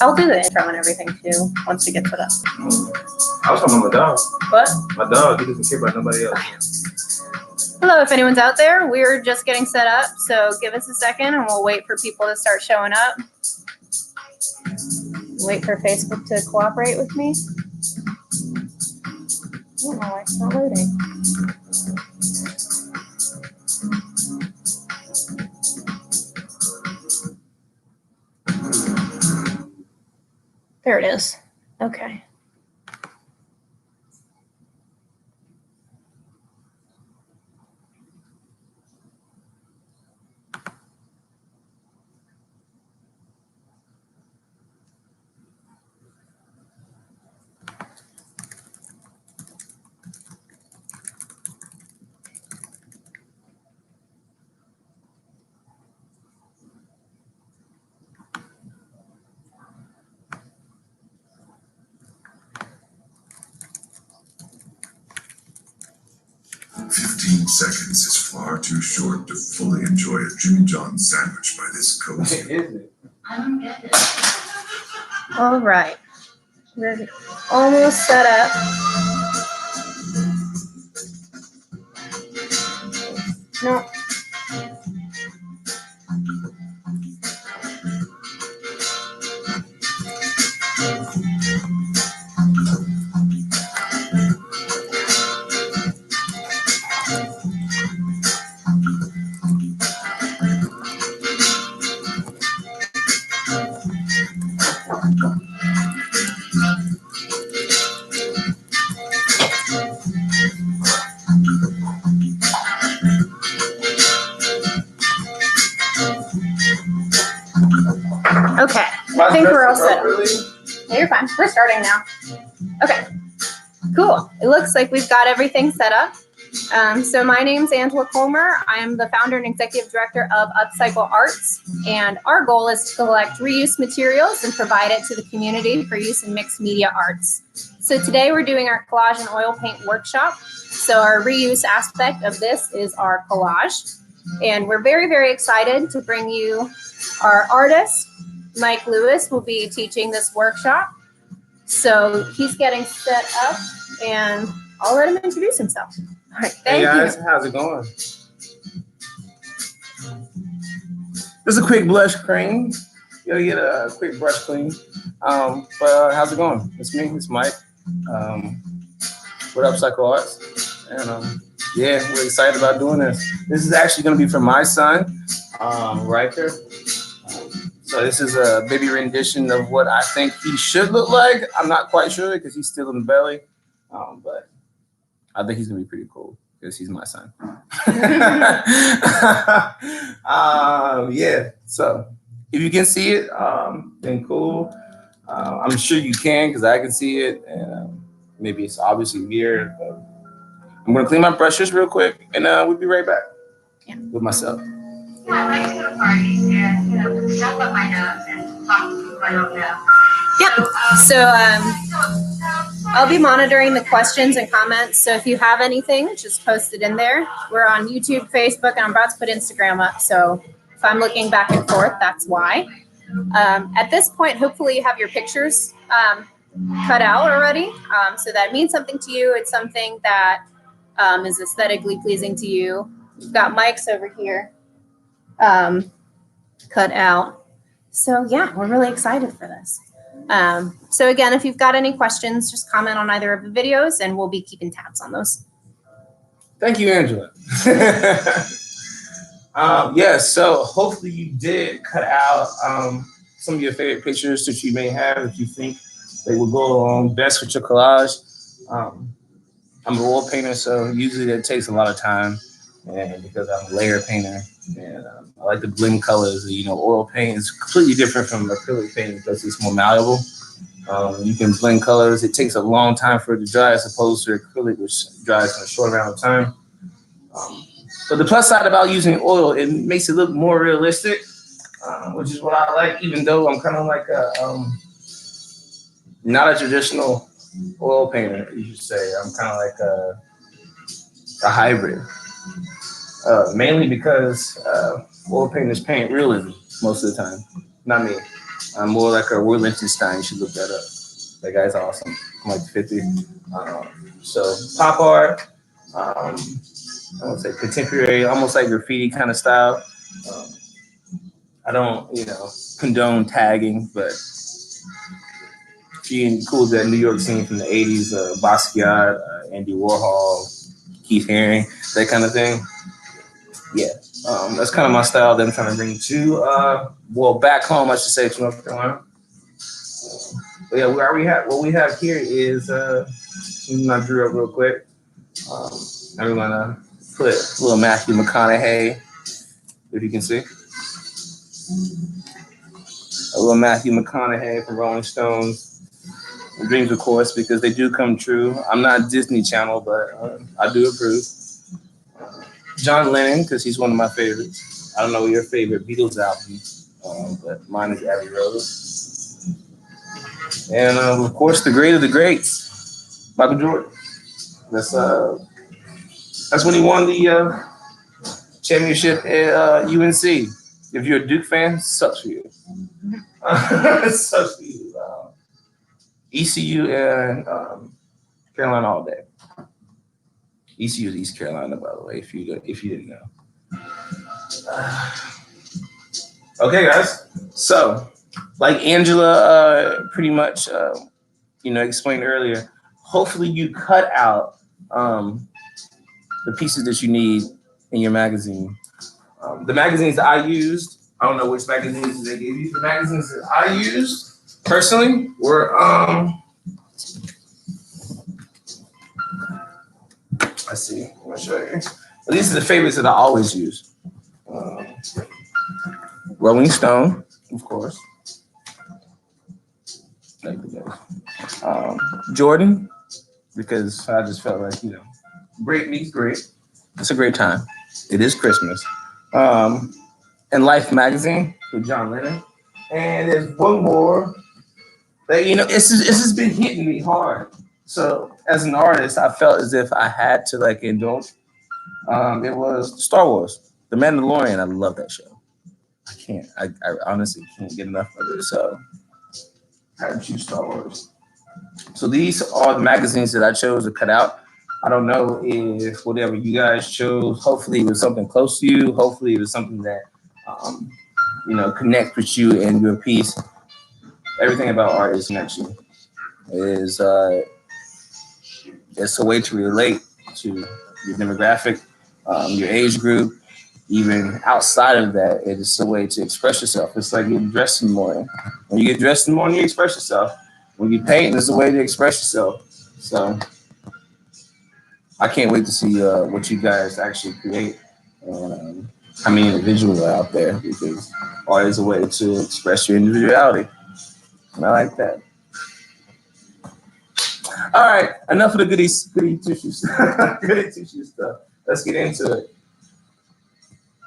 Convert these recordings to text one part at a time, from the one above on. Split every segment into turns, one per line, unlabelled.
I'll do the intro and everything too once we get to that.
I was talking about my dog.
What?
My dog. He doesn't care about nobody else.
Hello, if anyone's out there. We're just getting set up, so give us a second and we'll wait for people to start showing up. Wait for Facebook to cooperate with me. I don't know why it's not loading. There it is. Okay.
Seconds is far too short to fully enjoy a Jimmy John's sandwich by this cozy.
Is it?
I don't get it.
All right. We're almost set up. No. Okay, I think we're all set up. Yeah, you're fine. We're starting now. Okay, cool. It looks like we've got everything set up. So my name's Angela Colmer. I am the founder and executive director of Upcycle Arts, and our goal is to collect reuse materials and provide it to the community for use in mixed media arts. So today we're doing our collage and oil paint workshop. So our reuse aspect of this is our collage, and we're very, very excited to bring you our artist. Mike Lewis will be teaching this workshop. So he's getting set up and I'll let him introduce himself. All right, thank
Hey guys,
you.
how's it going? This is a quick blush cream. You gotta get a quick brush clean. But how's it going? It's me, it's Mike. With Upcycle Arts. And yeah, we're excited about doing this. This is actually gonna be for my son, Riker. So this is a baby rendition of what I think he should look like. I'm not quite sure because he's still in the belly, but I think he's gonna be pretty cool because he's my son. Yeah, so if you can see it, then cool. I'm sure you can because I can see it, and maybe it's obviously weird, but I'm gonna clean my brushes real quick, and we'll be right back with myself.
I like to go to parties and, stuff up my nose and talk to people I don't know.
Yep. So I'll be monitoring the questions and comments. So if you have anything, just post it in there. We're on YouTube, Facebook, and I'm about to put Instagram up. So if I'm looking back and forth, that's why. At this point, hopefully you have your pictures cut out already. So that means something to you. It's something that is aesthetically pleasing to you. We've got mics over here cut out. So yeah, we're really excited for this. So again, if you've got any questions, just comment on either of the videos and we'll be keeping tabs on those.
Thank you, Angela. Yeah, so hopefully you did cut out some of your favorite pictures that you may have if you think they will go along best with your collage. I'm an oil painter, so usually that takes a lot of time, and because I'm a layer painter, and I like to blend colors. You know, oil paint is completely different from acrylic paint because it's more malleable. You can blend colors. It takes a long time for it to dry as opposed to acrylic, which dries in a short amount of time. But the plus side about using oil, it makes it look more realistic, which is what I like, even though I'm kind of like not a traditional oil painter, you should say. I'm kind of like a hybrid. Mainly because oil painters paint realism most of the time, not me. I'm more like a Roy Lichtenstein. You should look that up. That guy's awesome. I'm like 50. So pop art, I would say contemporary, almost like graffiti kind of style. Um, I don't, condone tagging, but being cool with that New York scene from the 80s, Basquiat, Andy Warhol, Keith Haring, that kind of thing. Yeah, that's kind of my style that I'm trying to bring to, back home, I should say, to North Carolina. But yeah, what we have here is, I drew up real quick. I'm gonna put a little Matthew McConaughey, if you can see. A little Matthew McConaughey from Rolling Stones. Dreams, of course, because they do come true. I'm not Disney Channel, but I do approve. John Lennon, because he's one of my favorites. I don't know your favorite Beatles album, but mine is Abbey Road. And of course, the great of the greats, Michael Jordan. That's when he won the championship at UNC. If you're a Duke fan, sucks for you. It sucks for you. ECU and Carolina all day. ECU is East Carolina, by the way, if you didn't know. Okay, guys. So, like Angela pretty much explained earlier, hopefully you cut out the pieces that you need in your magazine. The magazines that I used, I don't know which magazines they gave you. The magazines that I used personally were let's see, I'm gonna show you. Well, these are the favorites that I always use. Rolling Stone, of course. Jordan, because I just felt like, great meets great. It's a great time. It is Christmas. And Life magazine with John Lennon. And there's one more that, this has been hitting me hard. So as an artist, I felt as if I had to indulge. It was Star Wars, The Mandalorian. I love that show. I honestly can't get enough of it. So I had to choose Star Wars. So these are the magazines that I chose to cut out. I don't know if whatever you guys chose, hopefully it was something close to you. Hopefully it was something that, connect with you and your piece. Everything about art is connection. It's a way to relate to your demographic, your age group. Even outside of that, it is a way to express yourself. It's like getting dressed in the morning. When you get dressed in the morning, you express yourself. When you paint, it's a way to express yourself. So I can't wait to see what you guys actually create and how many individuals are out there, because art is a way to express your individuality. And I like that. All right, enough of the goody tissues. Goody tissue stuff. Let's get into it.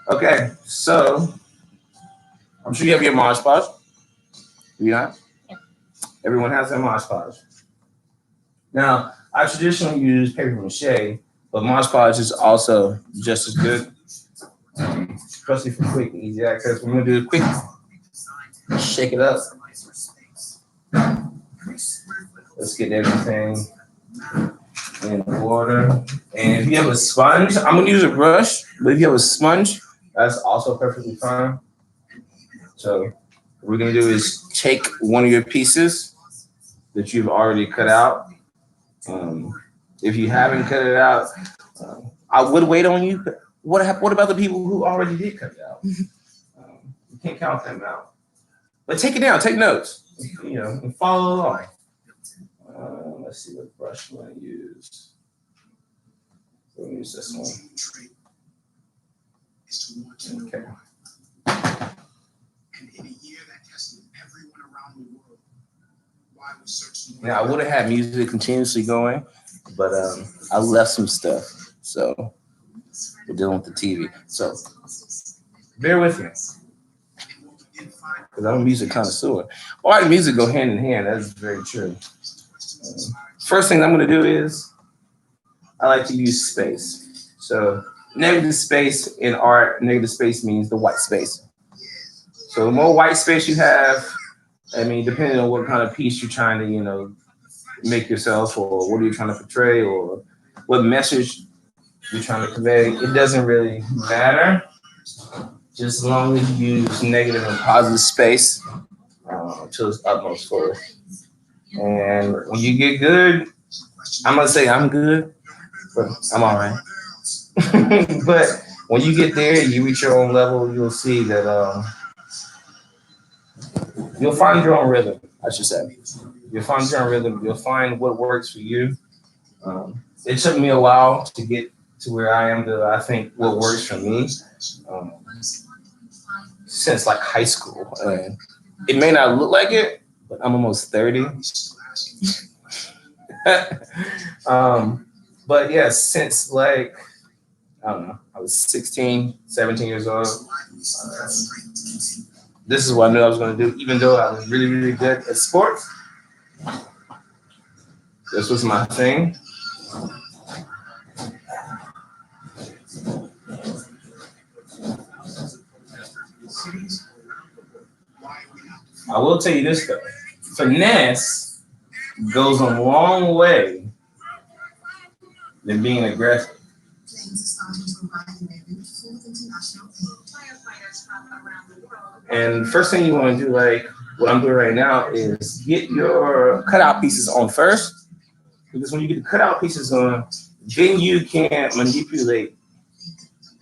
Okay, so I'm sure you have your Mod Podge. Do you not?
Yeah.
Everyone has their Mod Podge. Now, I traditionally use paper mache, but Mod Podge is also just as good, especially for quick and easy access. We're gonna do it quick. Shake it up. Let's get everything in order. And if you have a sponge, I'm gonna use a brush, but if you have a sponge, that's also perfectly fine. So what we're gonna do is take one of your pieces that you've already cut out. If you haven't cut it out, I would wait on you. What about the people who already did cut it out? You can't count them out. But take it down, take notes, and follow along. Let's see what brush I'm gonna use. We'll use this one. Okay. Now I would have had music continuously going, but I left some stuff, so we're dealing with the TV. So bear with me, because I'm a music connoisseur. Art and music go hand in hand. That's very true. First thing I'm going to do is I like to use space. So negative space in art, negative space means the white space. So the more white space you have, I mean, depending on what kind of piece you're trying to, make yourself, or what are you trying to portray, or what message you're trying to convey, it doesn't really matter. Just as long as you use negative and positive space to its utmost fullest. And when you get good, I'm gonna say I'm good, but I'm all right. But when you get there, you reach your own level, you'll see that you'll find your own rhythm, I should say. You'll find your own rhythm. You'll find what works for you. It took me a while to get to where I am, to I think what works for me, since like high school. And it may not look like it, but I'm almost 30. But yeah, since like, I don't know, I was 16, 17 years old. This is what I knew I was going to do, even though I was really, really good at sports. This was my thing. I will tell you this though, finesse goes a long way than being aggressive. And first thing you want to do, like what I'm doing right now, is get your cutout pieces on first. Because when you get the cutout pieces on, then you can manipulate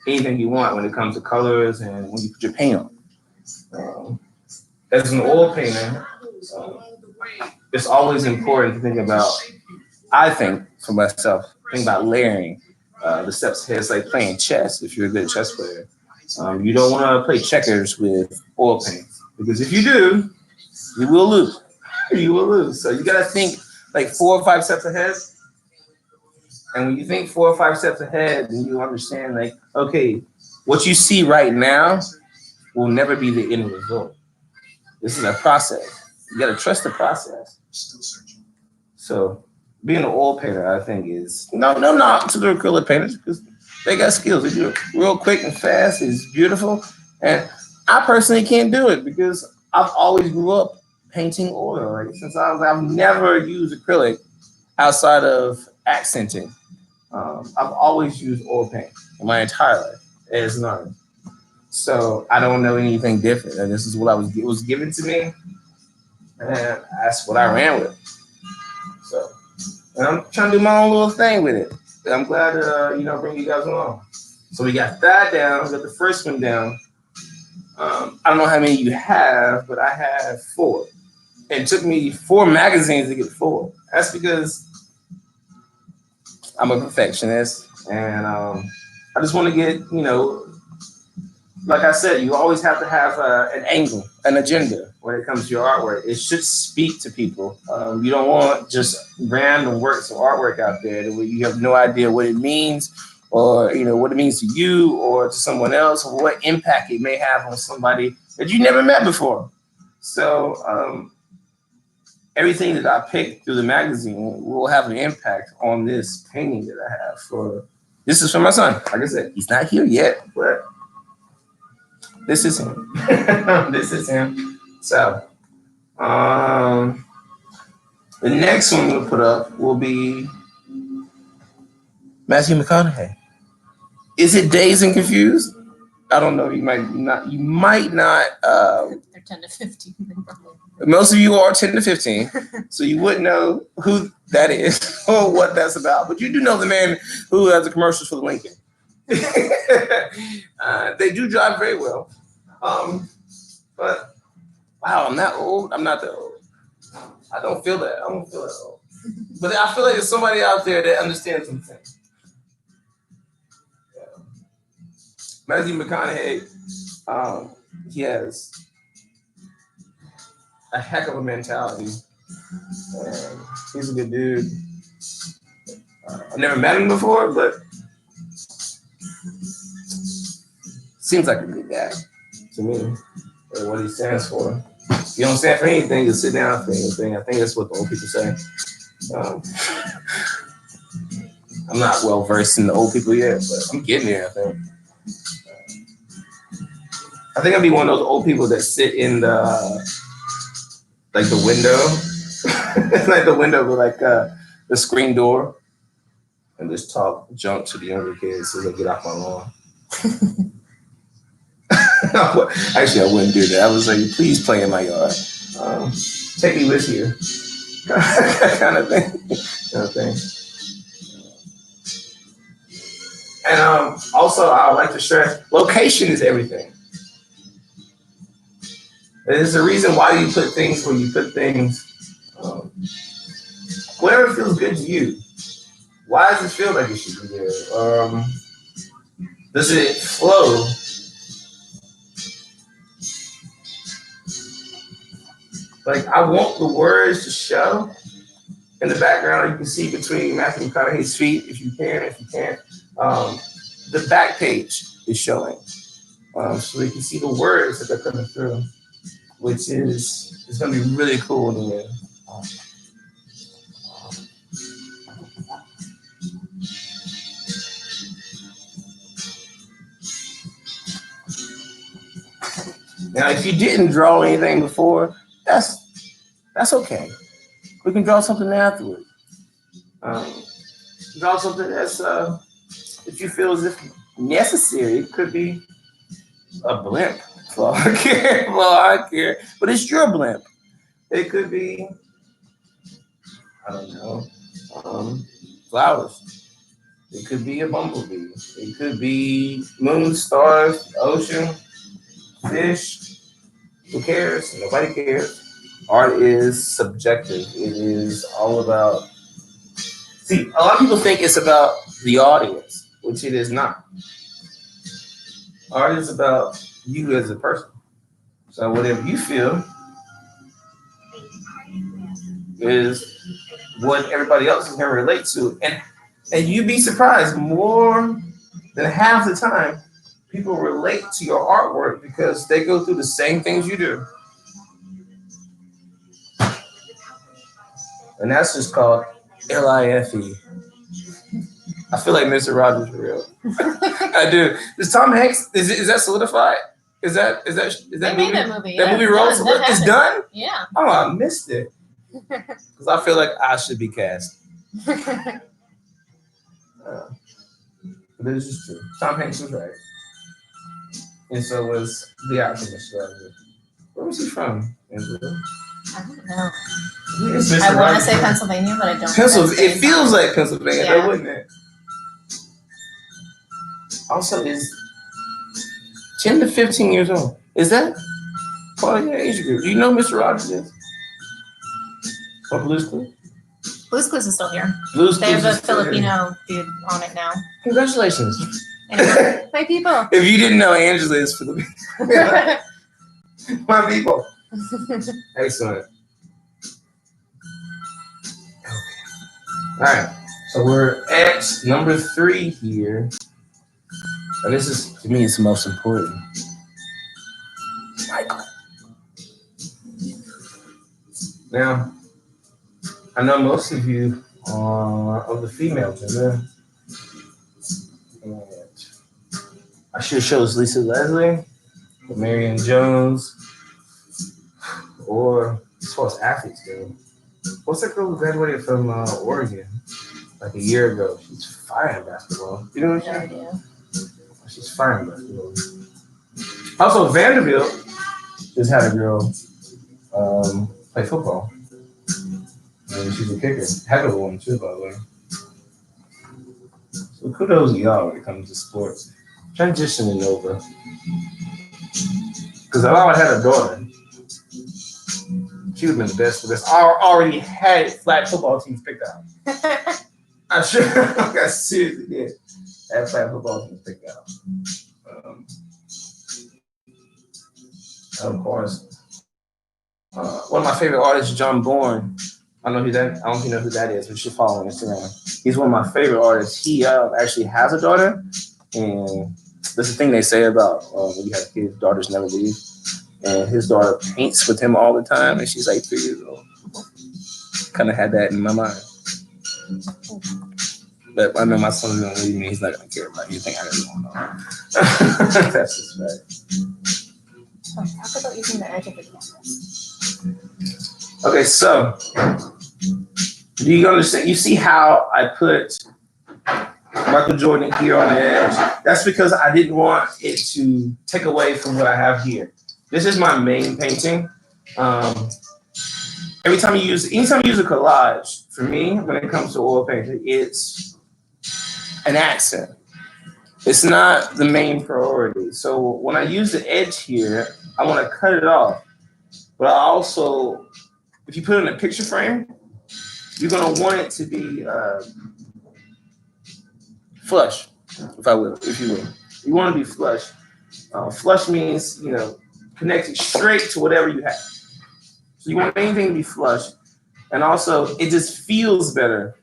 anything you want when it comes to colors and when you put your paint on. As an oil painter, it's always important to think about, I think for myself, think about layering the steps ahead. It's like playing chess if you're a good chess player. You don't want to play checkers with oil paint, because if you do, you will lose. You will lose. So you got to think like 4 or 5 steps ahead. And when you think 4 or 5 steps ahead, then you understand like, okay, what you see right now will never be the end result. This is a process. You got to trust the process. So being an oil painter, I think, is no to the acrylic painters, because they got skills. They do it real quick and fast. It's beautiful. And I personally can't do it because I've always grew up painting oil. Like since I've never used acrylic outside of accenting. I've always used oil paint my entire life as none. So I don't know anything different. And this is what it was given to me. And that's what I ran with. So, and I'm trying to do my own little thing with it. And I'm glad to, bring you guys along. So we got that down. We got the first one down. I don't know how many you have, but I have 4. It took me 4 magazines to get 4. That's because I'm a perfectionist, and I just want to get, like I said, you always have to have an angle, an agenda when it comes to your artwork. It should speak to people. You don't want just random works of artwork out there where you have no idea what it means, or what it means to you or to someone else, or what impact it may have on somebody that you never met before. So everything that I picked through the magazine will have an impact on this painting that I have. This is for my son. Like I said, he's not here yet, but this is him. This is him. So the next one we'll put up will be Matthew McConaughey. Is it Dazed and Confused? I don't know. You might not.
They're 10 to 15.
Most of you are 10 to 15, so you wouldn't know who that is or what that's about. But you do know the man who has the commercials for the Lincoln. They do drive very well. But wow, I'm not old. I'm not that old. I don't feel that. I don't feel that old. But I feel like there's somebody out there that understands some things. Matthew McConaughey, he has a heck of a mentality. He's a good dude. I've never met him before, but seems like a good guy to me. And what he stands for. If you don't stand for anything, you sit down for anything. I think that's what the old people say. I'm not well versed in the old people yet, but I'm getting there, I think I'll be one of those old people that sit in the like the window. It's like the window with like the screen door. And just talk junk to the younger kids so they get off my lawn. Actually, I wouldn't do that. I would say, please play in my yard. Take me with you. kind of thing. And also, I would like to stress, location is everything. There's a reason why you put things where you put things. Whatever feels good to you. Why does it feel like it should be there? Does it flow? Like, I want the words to show. In the background, you can see between Matthew McConaughey's feet, if you can, if you can't. The back page is showing. So you can see the words that they're coming through, which is going to be really cool in the end. Now, if you didn't draw anything before, that's okay. We can draw something afterward. Draw something that's if you feel as if necessary. It could be a blimp, for all I care. But it's your blimp. It could be, I don't know, flowers. It could be a bumblebee. It could be moon, stars, ocean, fish. Who cares? Nobody cares. Art is subjective. It is all about. See, a lot of people think it's about the audience, which it is not. Art is about you as a person. So whatever you feel is what everybody else is going to relate to, and you'd be surprised, more than half the time, people relate to your artwork because they go through the same things you do. And that's just called LIFE. I feel like Mr. Rogers for real. I do. Is Tom Hanks, is that solidified? Is that
They
movie?
made that movie.
That
Yeah,
movie rolls? It's done?
Yeah.
Oh, I missed it. Because I feel like I should be cast. But this is true. Tom Hanks was right. And so was The Alchemist. Where was he from, Angela?
I don't know.
I
want to say Pennsylvania, but I don't.
Pennsylvania. It feels like Pennsylvania,
yeah.
though, wouldn't it? Also, is 10 to 15 years old. Is that part of your age group? Do you know Mr. Rogers is? Or Blue's Clues?
Blue's Clues is still here.
Blue's
They have
Clues
a
is still
Filipino dude on it now.
Congratulations.
Anyway, my people.
If you didn't know, Angela is Filipino. My people. Excellent. All right, so we're at number 3 here. And this is, to me, it's the most important. Michael. Now, I know most of you are of the female gender. And I sure chose Lisa Leslie, or Marion Jones, or as far as athletes go. What's that girl who graduated from Oregon like a year ago? She's fire in basketball. You know what
No idea.
She's fire in basketball. Also, Vanderbilt just had a girl play football. And she's a kicker. Heck of a one, too, by the way. So kudos to y'all when it comes to sports. Transitioning over. Because if I had a daughter, she would have been the best for this. I already had flag football teams picked out. I'm sure I seriously did have flag football teams picked out. Of course, one of my favorite artists, John Bourne. I don't know who that. I don't even know who that is. We should follow on Instagram. He's one of my favorite artists. He actually has a daughter, and there's a thing they say about when you have kids, daughters never leave. And his daughter paints with him all the time, and she's like 3 years old. Kind of had that in my mind. But I know my son's gonna leave me. He's not gonna care about anything I really want to know. That's just fact.
Talk about using the edge of the canvas.
Okay, so do you understand? You see how I put Michael Jordan here on the edge? That's because I didn't want it to take away from what I have here. This is my main painting. Anytime you use a collage, for me, when it comes to oil painting, it's an accent. It's not the main priority. So when I use the edge here, I want to cut it off. But I also, if you put it in a picture frame, you're gonna want it to be flush, if you will. You want to be flush. Flush means, connected straight to whatever you have. So you want anything to be flush. And also, it just feels better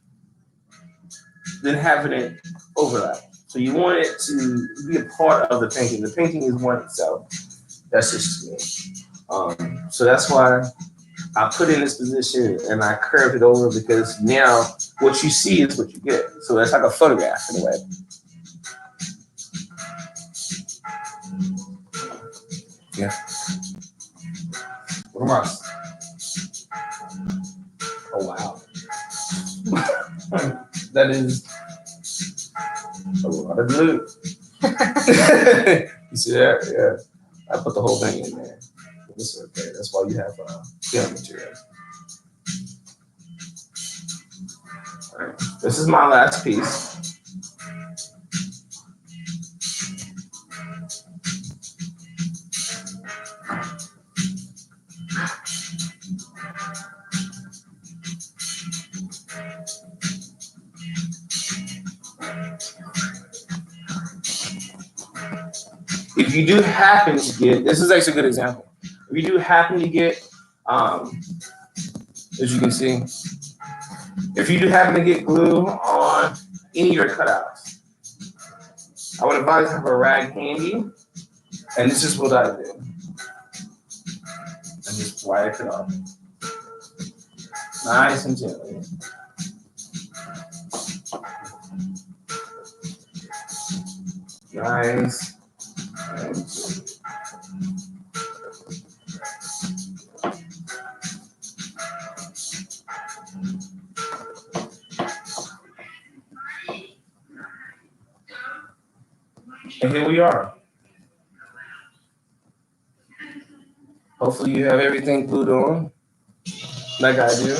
than having it overlap. So you want it to be a part of the painting. The painting is one itself. That's just me. So that's why I put it in this position and I curved it over, because now what you see is what you get. So that's like a photograph in a way. Yeah. What am I? Oh, wow. That is a lot of glue. You see that? Yeah. I put the whole thing in there. This is okay. That's why you have film material. All right. This is my last piece. If you do happen to get, this is actually a good example. If you do happen to get, as you can see, if you do happen to get glue on any of your cutouts, I would advise to have a rag handy, and this is what I do. I just wipe it off. Nice and gently. Nice. And here we are. Hopefully you have everything glued on, like I do.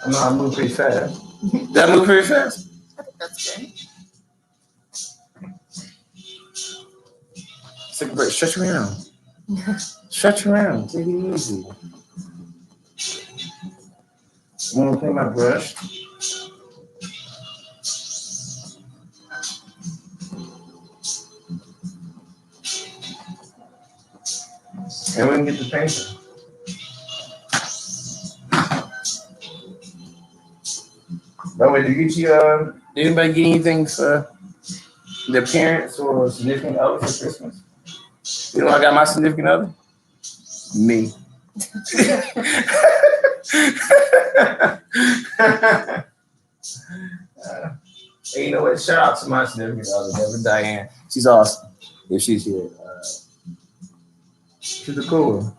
I know I move pretty fast. Did I move pretty fast?
I think that's good.
Take a break. Stretch around. Stretch around. Take it easy. I'm gonna clean my brush. And we can get the painting. By the way, did anybody get anything for their parents or significant other for Christmas? You know, I got my significant other? Me. Hey, you know what? Shout out to my significant other, Deborah Diane. She's awesome. If she's here. She's a cool one.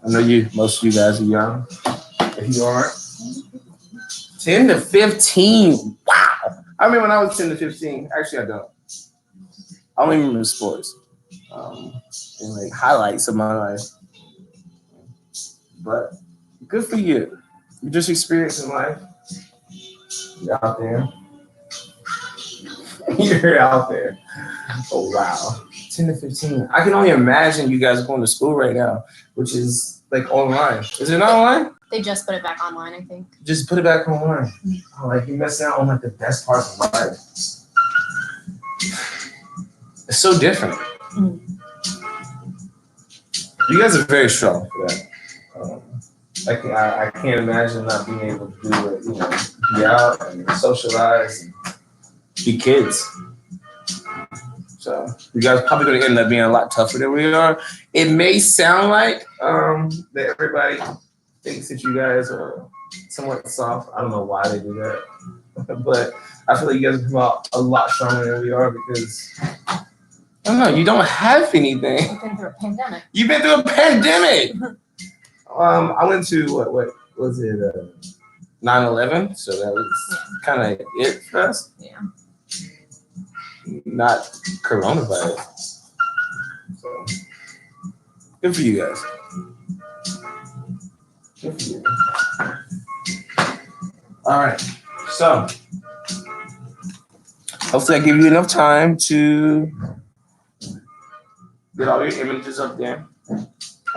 I know most of you guys are young. If you aren't, 10 to 15. Wow. I remember when I was 10 to 15. Actually, I don't. I only remember sports and like highlights of my life. But good for you. You're just experiencing life. You're out there. You're out there. Oh, wow. 10 to 15. I can only imagine you guys going to school right now, which is like online. Is it not online?
They just put it back online, I think.
Just put it back online. Oh, like you're missing out on like the best parts of life. It's so different.
Mm.
You guys are very strong for that. I can't imagine not being able to do it, be out and socialize and be kids. So you guys are probably going to end up being a lot tougher than we are. It may sound like that everybody thinks that you guys are somewhat soft. I don't know why they do that. But I feel like you guys come out a lot stronger than we are because, I don't know, you don't have anything.
You've been through a pandemic.
You've been through a pandemic. I went to what was it? 9/11, so that was kind of it for us.
Yeah.
Not coronavirus. So good for you guys. Good for you. All right. So hopefully I give you enough time to get all your images up there.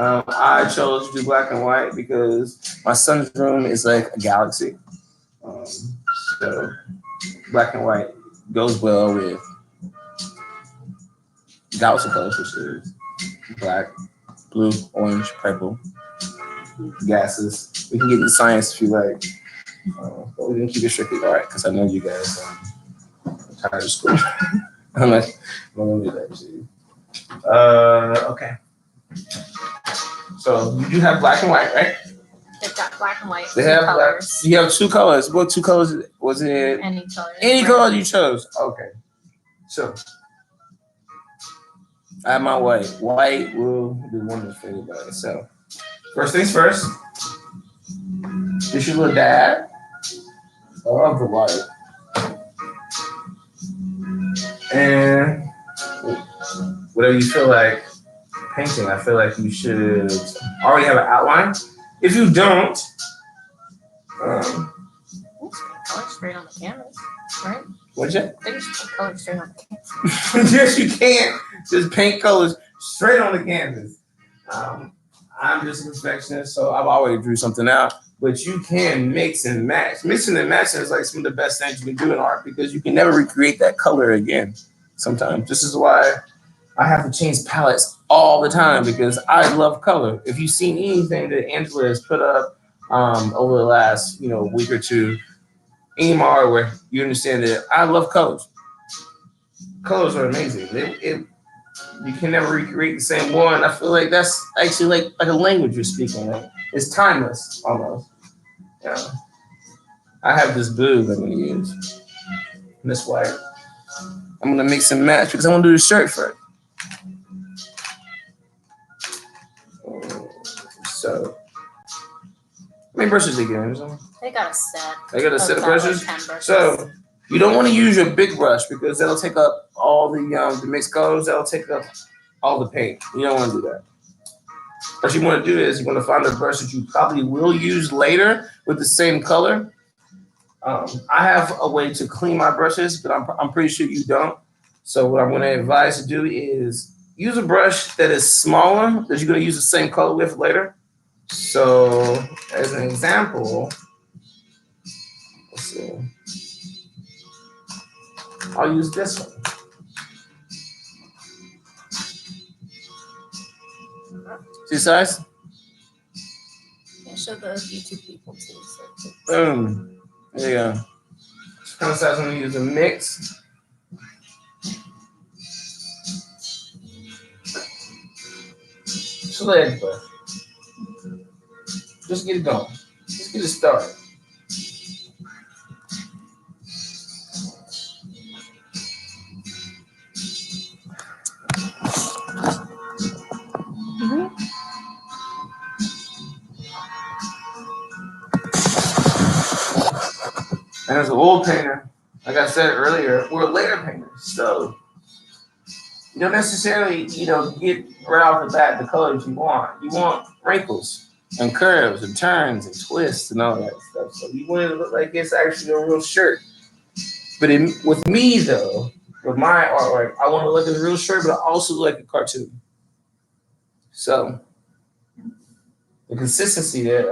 I chose to do black and white because my son's room is like a galaxy. So black and white goes well with galaxy colors, which is black, blue, orange, purple, gases. We can get into science if you like, but we're gonna keep it strictly art because I know you guys are tired of school. I'm not gonna do that to you. Okay. So you do have black and white, right?
They've got black and white.
They
two
have
colors.
You have two colors. What two colors was it?
Any color.
Any color you chose. Okay. So I have my white. White will do wonders for anybody. So first things first. This your little dad. I love the white. And whatever you feel like painting, I feel like you should already have an outline. If you don't,
Color straight on the canvas, right?
what'd you?
They just put color straight on the canvas.
Yes, you can. Just paint colors straight on the canvas. I'm just a perfectionist, so I've always drew something out. But you can mix and match. Mixing and matching is like some of the best things you can do in art because you can never recreate that color again. Sometimes this is why I have to change palettes all the time because I love color. If you've seen anything that Angela has put up over the last week or two, any art where you understand that I love colors. Colors are amazing. You can never recreate the same one. I feel like that's actually like a language you're speaking. Like it's timeless almost. Yeah. I have this boob I'm gonna use. And this white. I'm gonna mix and match because I want to do the shirt first. So, how many brushes they get?
They got a set.
They got a set of brushes.
10 brushes.
So you don't want to use your big brush because that'll take up all the mixed colors. That'll take up all the paint. You don't want to do that. What you want to do is you want to find a brush that you probably will use later with the same color. I have a way to clean my brushes, but I'm pretty sure you don't. So what I'm going to advise you to do is use a brush that is smaller that you're going to use the same color with later. So as an example, let's see. I'll use this one. See the size?
Yeah, show the YouTube people too. So.
Boom. There you go. This kind of size I'm going to use a mix. Just let it go. Just get it going. Just get it started. And as an oil painter, like I said earlier, we're layer painters. So you don't necessarily, get right off the bat the colors you want. You want wrinkles and curves and turns and twists and all that stuff. So you want it to look like it's actually a real shirt. But with me though, with my artwork, I want to look like a real shirt, but I also look like a cartoon. So the consistency that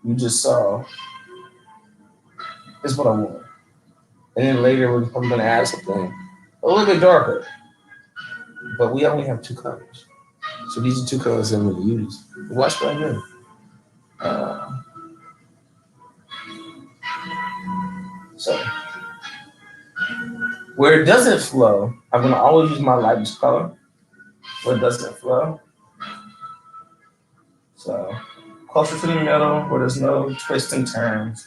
you just saw is what I want. And then later we're probably going to add something a little bit darker. But we only have two colors. So these are two colors that I'm going to use. Watch what I do. So where it doesn't flow, I'm going to always use my lightest color. Where it doesn't flow. So closer to the middle where there's no twists and turns.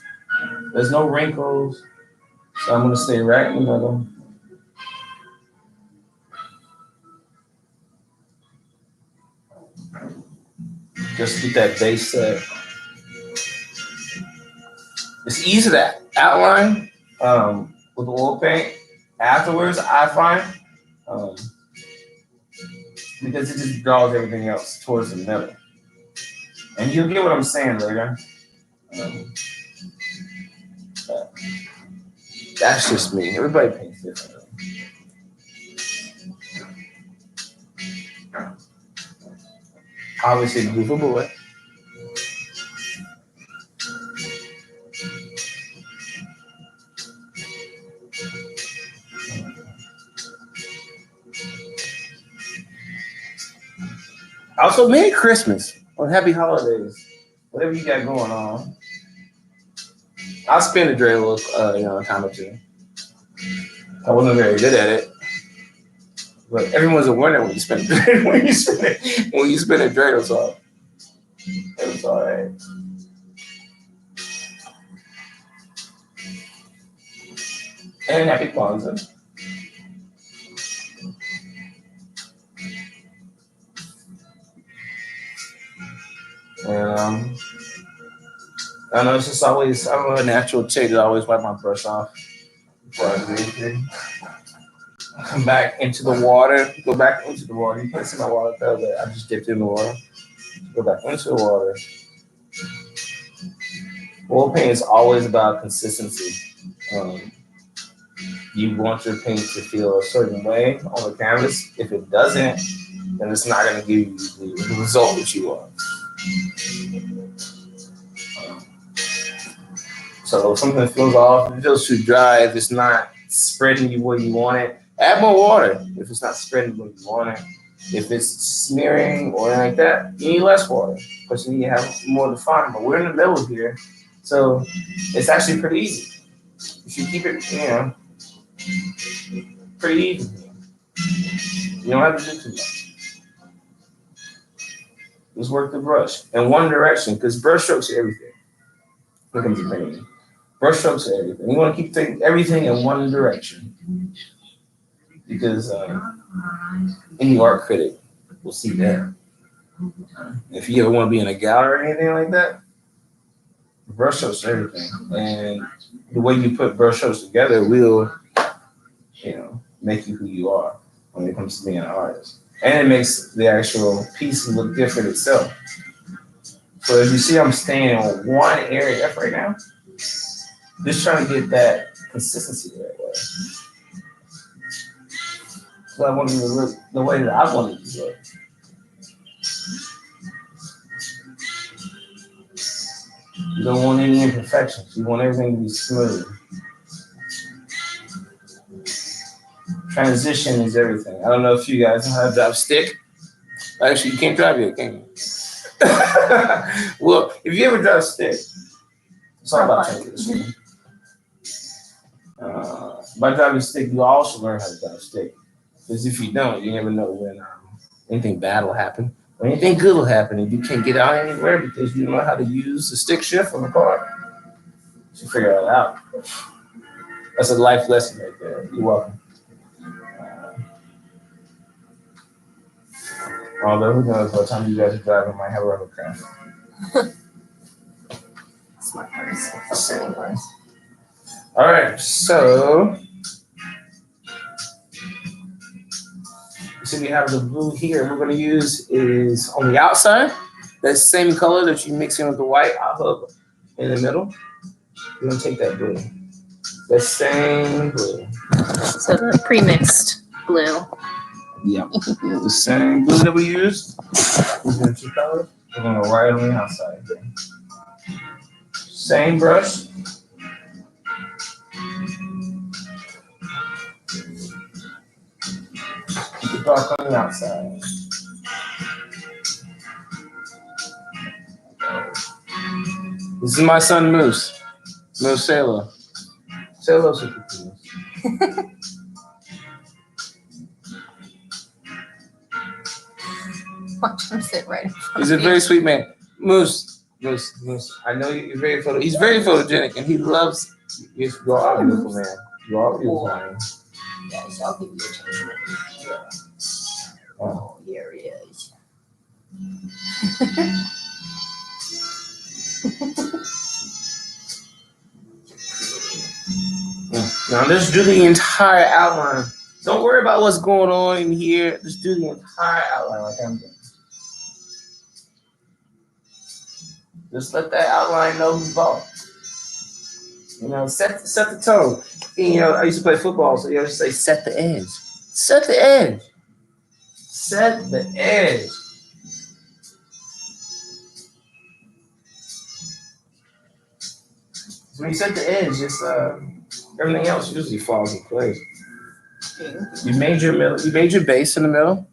There's no wrinkles. So I'm going to stay right in the middle. Just get that base set. It's easy to outline with oil paint. Afterwards, I find, because it just draws everything else towards the middle. And you'll get what I'm saying later. That's just me. Everybody paints differently. Obviously, beautiful boy. Also, Merry Christmas or Happy Holidays, whatever you got going on. I'll spin the dreidel, a time or two. I wasn't very good at it, but everyone's a winner when you spin a dreidel. When you spin a dreidel, so it was all right. And happy Kwanzaa. And I know it's just always, I don't know, a natural trait to always wipe my brush off before I do anything. Come back into the water, go back into the water. You can't see my water though, but I just dipped in the water. Go back into the water. Oil paint is always about consistency. You want your paint to feel a certain way on the canvas. If it doesn't, then it's not going to give you the result that you want. So if something feels off, if it feels too dry, if it's not spreading you where you want it, add more water. If it's not spreading where you want it, if it's smearing or anything like that, you need less water because you need to have more defined. But we're in the middle here, so it's actually pretty easy. If you keep it, pretty easy. You don't have to do too much. Just work the brush in one direction because brush strokes are everything. Look at the painting. Brush strokes are everything. You want to keep everything in one direction because any art critic will see that. If you ever want to be in a gallery or anything like that, brush strokes are everything. And the way you put brush strokes together will, make you who you are when it comes to being an artist. And it makes the actual piece look different itself. So as you see, I'm staying on one area right now. Just trying to get that consistency the right way. So I want it to look the way that I want it to look. You don't want any imperfections. You want everything to be smooth. Transition is everything. I don't know if you guys know how to drive stick. Actually, you can't drive yet, can you? Well, if you ever drive stick, it's all about transition. By driving stick, you also learn how to drive stick. Because if you don't, you never know when anything bad will happen or anything good will happen, and you can't get out anywhere because you don't know how to use the stick shift on the car. So figure that out. That's a life lesson right there. You're welcome. Although who knows what time you guys are driving might have a rubber crash.
Smart cars.
All right, so we have the blue here. We're going to use is on the outside. That same color that you mix in with the white. I'll hook in the middle. We're going to take that blue. That same blue.
So the pre-mixed blue.
Yeah. The same blue that we used. We're going to two colors. We're going to write on the outside again. Same brush. Keep it dark on the outside. This is my son Moose. Moose Sailor. Say hello, Super Moose.
Watch him sit right in front
He's
of
a
you.
very sweet man. Moose. I know he's very he's very photogenic and he loves you. You are a beautiful man. You are a beautiful man.
Yes, I'll give you a chance. Oh, here he is.
Now just do the entire outline. Don't worry about what's going on in here. Just do the entire outline like I'm doing. Just let that outline know who's boss. You know, set the tone. And, you know, I used to play football, so you have to say set the edge. Set the edge. Set the edge. When you set the edge, it's everything else usually falls in place. You made your middle, you made your base in the middle.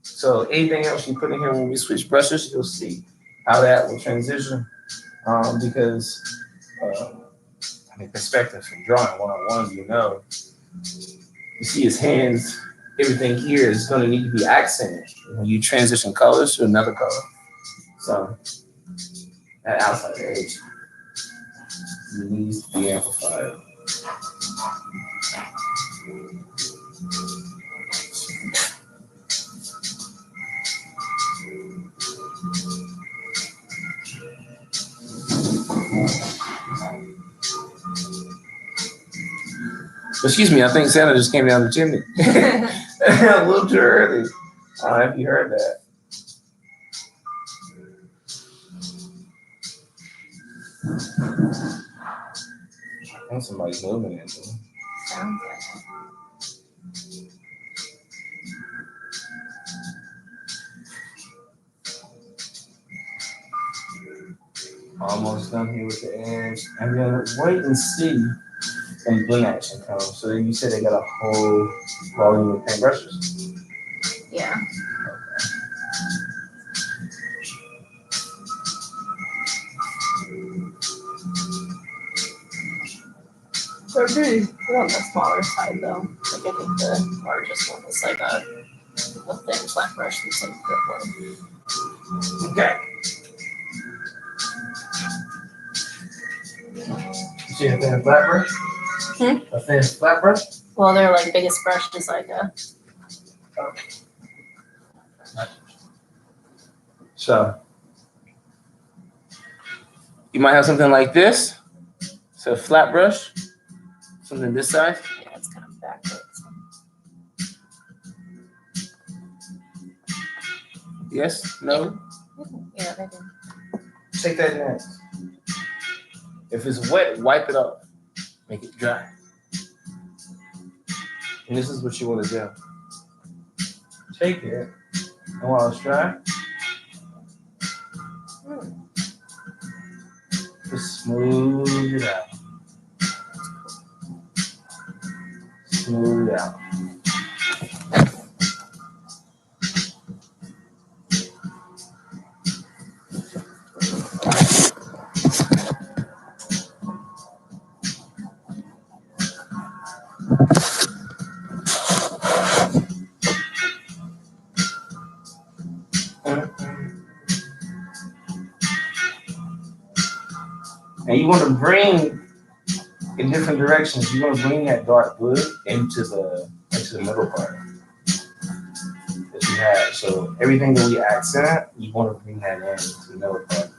So anything else you put in here when we switch brushes, you'll see how that will transition. Because I mean, perspective from drawing one-on-one, you know, you see his hands. Everything here is going to need to be accented when you transition colors to another color. So that outside edge needs to be amplified. Excuse me, I think Santa just came down the chimney. A little too early. I don't know if you heard that. I think somebody's moving it.
Sounds like it.
Almost done here with the edge. And then wait and see when blend action comes. So you said they got a whole volume of paintbrushes?
Yeah. They're pretty. They're on the smaller side though. Like I think the largest one is like a thin flat brush that's like a good one.
Okay. You see a thin flat brush? A thin flat brush?
Well, their like biggest brush is like a.
So you might have something like this. So flat brush, something this size.
Yeah, it's kind of backwards.
Yes? No?
Yeah, they do.
Take that next. If it's wet, wipe it off. Make it dry. And this is what you want to do. Take it, and while it's dry, just smooth it out. Smooth it out. And you want to bring in different directions. You want to bring that dark blue into the middle part that you have. So everything that we accent, you want to bring that into the middle part.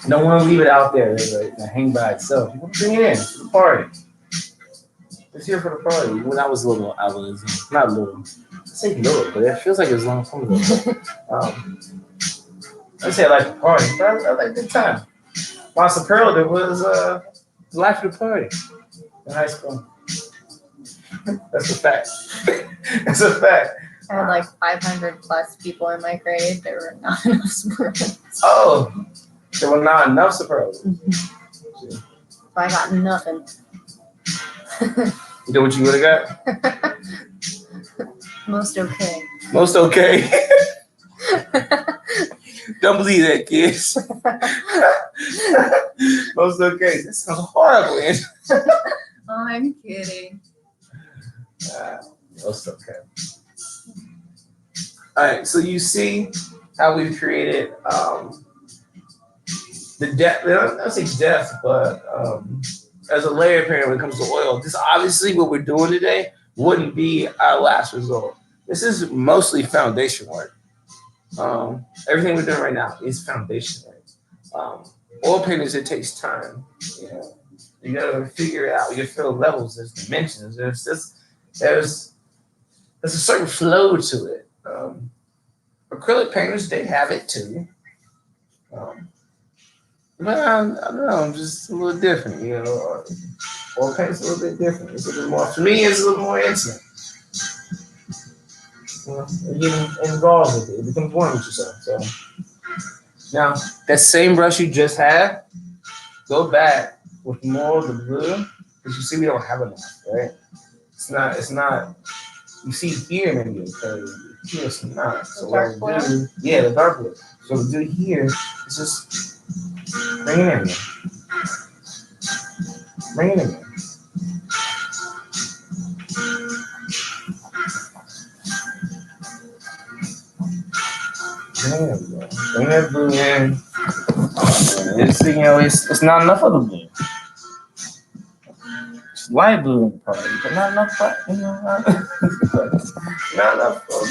You don't want to leave it out there to hang by itself. You want to bring it in to the party. It's here for the party. When I was little, I was not little. I say little, but it feels like it was a long time ago. I say I like the party, but I like the time. While superlative was the life of the party in high school. That's a fact. That's a fact.
I had like 500 plus people in my grade. There were not enough superlatives.
Oh, there were not enough superlatives.
I got nothing.
You know what you would have got?
Most okay.
Most okay. Don't believe that, kids. Most okay. This sounds horrible.
I'm kidding.
Most okay. All right, so you see how we've created the depth. I don't say depth, but as a layer painter, when it comes to oil, this obviously what we're doing today wouldn't be our last result. This is mostly foundation work. Everything we're doing right now is foundation work. Oil paintings, it takes time. You know, you gotta figure it out. You feel levels, there's dimensions, there's a certain flow to it. Acrylic painters, they have it too. But I don't know, I'm just a little different, you know. Oil paint's a little bit different. It's a little more, for me, it's a little more intimate. You know, you're getting involved with it. It becomes one with yourself. So now, that same brush you just had, go back with more of the blue, because you see we don't have enough, right? It's not, you see here maybe okay, here it's not. So
dark
what we do, yeah, the dark blue. So what we do here is just bring it in there. Bring it in there. Bring that blue in. It's, you know, it's not enough of the blue. It's light blue in the party, but not enough, you know, not enough of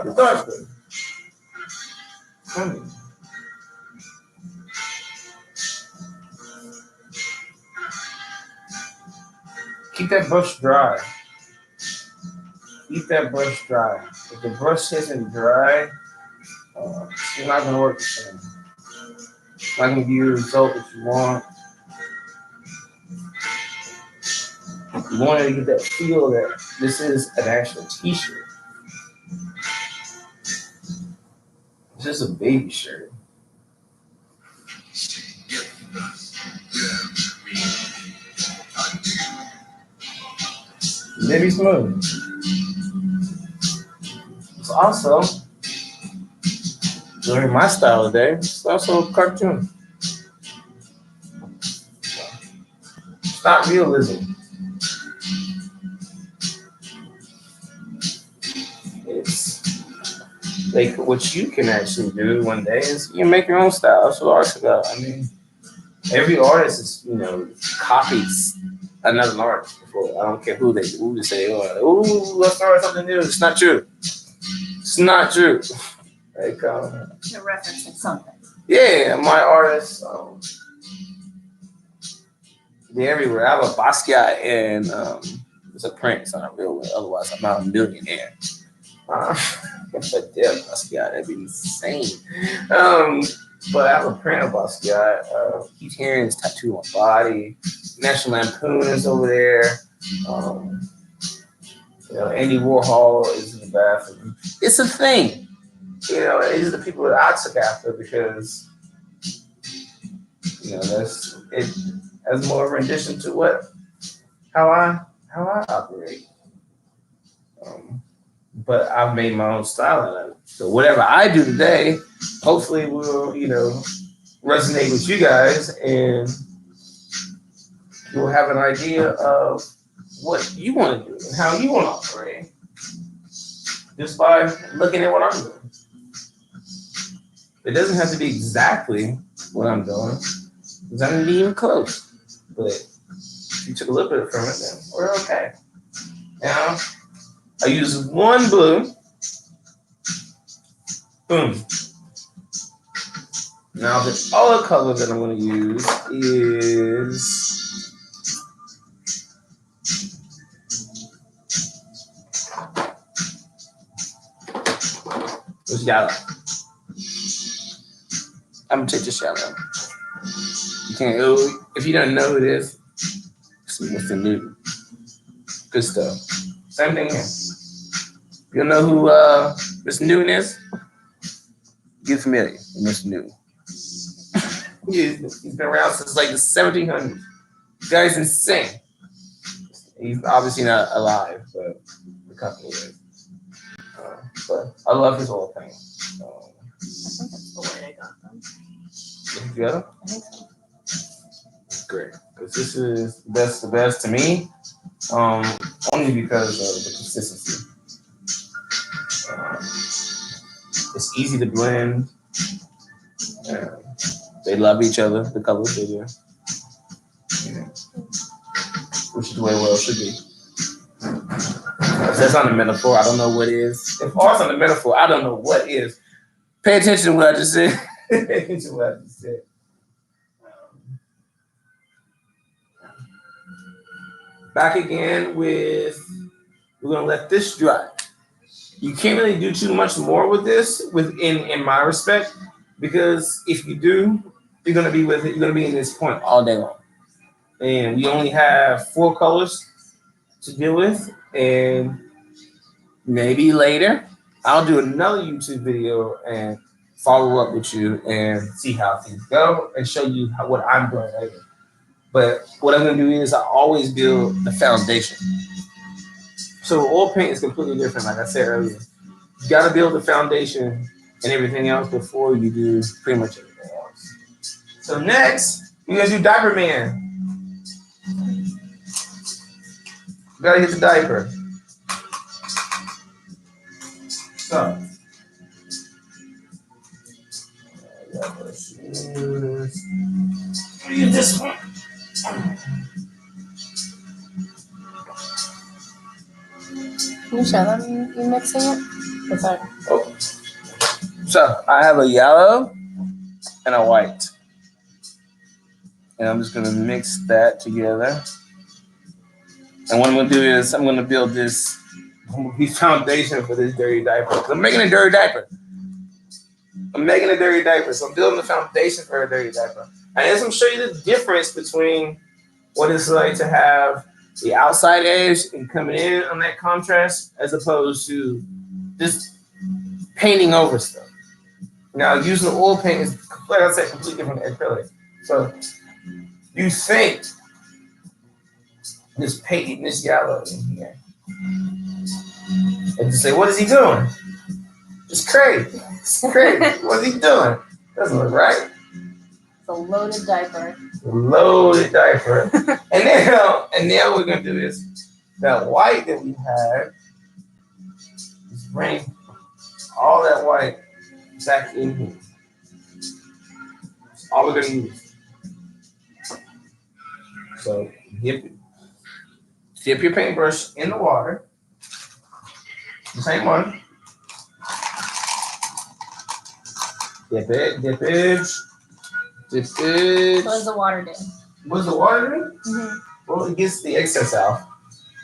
the dark blue. Keep that brush dry. Keep that brush dry. If the brush isn't dry, it's not going to work the same. It's not going to give you the result that you want. You want to get that feel that this is an actual t-shirt. It's just a baby shirt. Maybe smooth. It's also, during my style of day, it's also a cartoon. It's not realism. It's like what you can actually do one day is you make your own style. That's what art's about. I mean, every artist is, you know, copies another artist before. I don't care who they say, oh, let's start something new. It's not true. It's not true. Like,
You're referencing something.
yeah, my artists, they're everywhere. I have a Basquiat and it's a print. It's not a real one. Otherwise, I'm not a millionaire. But yeah, Basquiat, that'd be insane. But I have a print of Basquiat. Keith Haring's tattoo on my body. National Lampoon is over there. You know, Andy Warhol is in the bathroom. It's a thing. You know, these are the people that I took after because, you know, that's it as more of a rendition to how I operate. But I've made my own style out of it. So whatever I do today, hopefully will, you know, resonate with you guys and you'll have an idea of what you want to do and how you want to operate just by looking at what I'm doing. It doesn't have to be exactly what I'm doing. It doesn't be even close. But if you took a little bit from it, then we're okay. Now, I use one blue. Boom. Now, the other color that I'm going to use is this yellow. I'm going to take this yellow. You can't, if you don't know who it is, it's Mr. Newton. Good stuff. Same thing here. You know who Mr. Newton is? Get familiar with Mr. Newton. He's been around since like the 1700s. This guy's insane. He's obviously not alive, but the company is. But I love his whole thing.
I think that's the way I got them.
You got it?
I think so.
Great. Because this is the best to me. Only because of the consistency. It's easy to blend. They love each other, the colors they do. Yeah. Which is the way the world should be. If that's not a metaphor, I don't know what is. If art's not a metaphor, I don't know what is. Pay attention to what I just said. Pay attention to what I just said. Back again with, we're gonna let this dry. You can't really do too much more with this, in my respect, because if you do, you're gonna be with it. You're gonna be in this point all day long, and we only have 4 colors to deal with, and maybe later I'll do another YouTube video and follow up with you and see how things go and show you what I'm doing later. But what I'm gonna do is I always build the foundation. So oil paint is completely different, like I said earlier. You gotta build the foundation and everything else before you do pretty much everything else. So next, we're gonna do Diaper Man. You gotta hit the diaper. So, use this one.
Can you show them you mixing it? It's like,
Oh. So I have a yellow and a white. And I'm just gonna mix that together. And what I'm gonna do is I'm gonna build this foundation for this dirty diaper. I'm making a dirty diaper. So I'm building the foundation for a dirty diaper. And I'm gonna show you the difference between what it's like to have the outside edge and coming in on that contrast as opposed to just painting over stuff. Now, using the oil paint is, like I said, completely different than acrylic. So you think this painting this yellow in here. And you say, what is he doing? It's crazy. It's crazy. What is he doing? Doesn't look right.
It's a loaded diaper.
Loaded diaper. and now we're gonna do this. That white that we had, just bring all that white back in here. That's all we're gonna use. So dip your paintbrush in the water. The same one. Dip it.
What does the water do?
What does the water do?
Mm-hmm.
Well, it gets the excess out.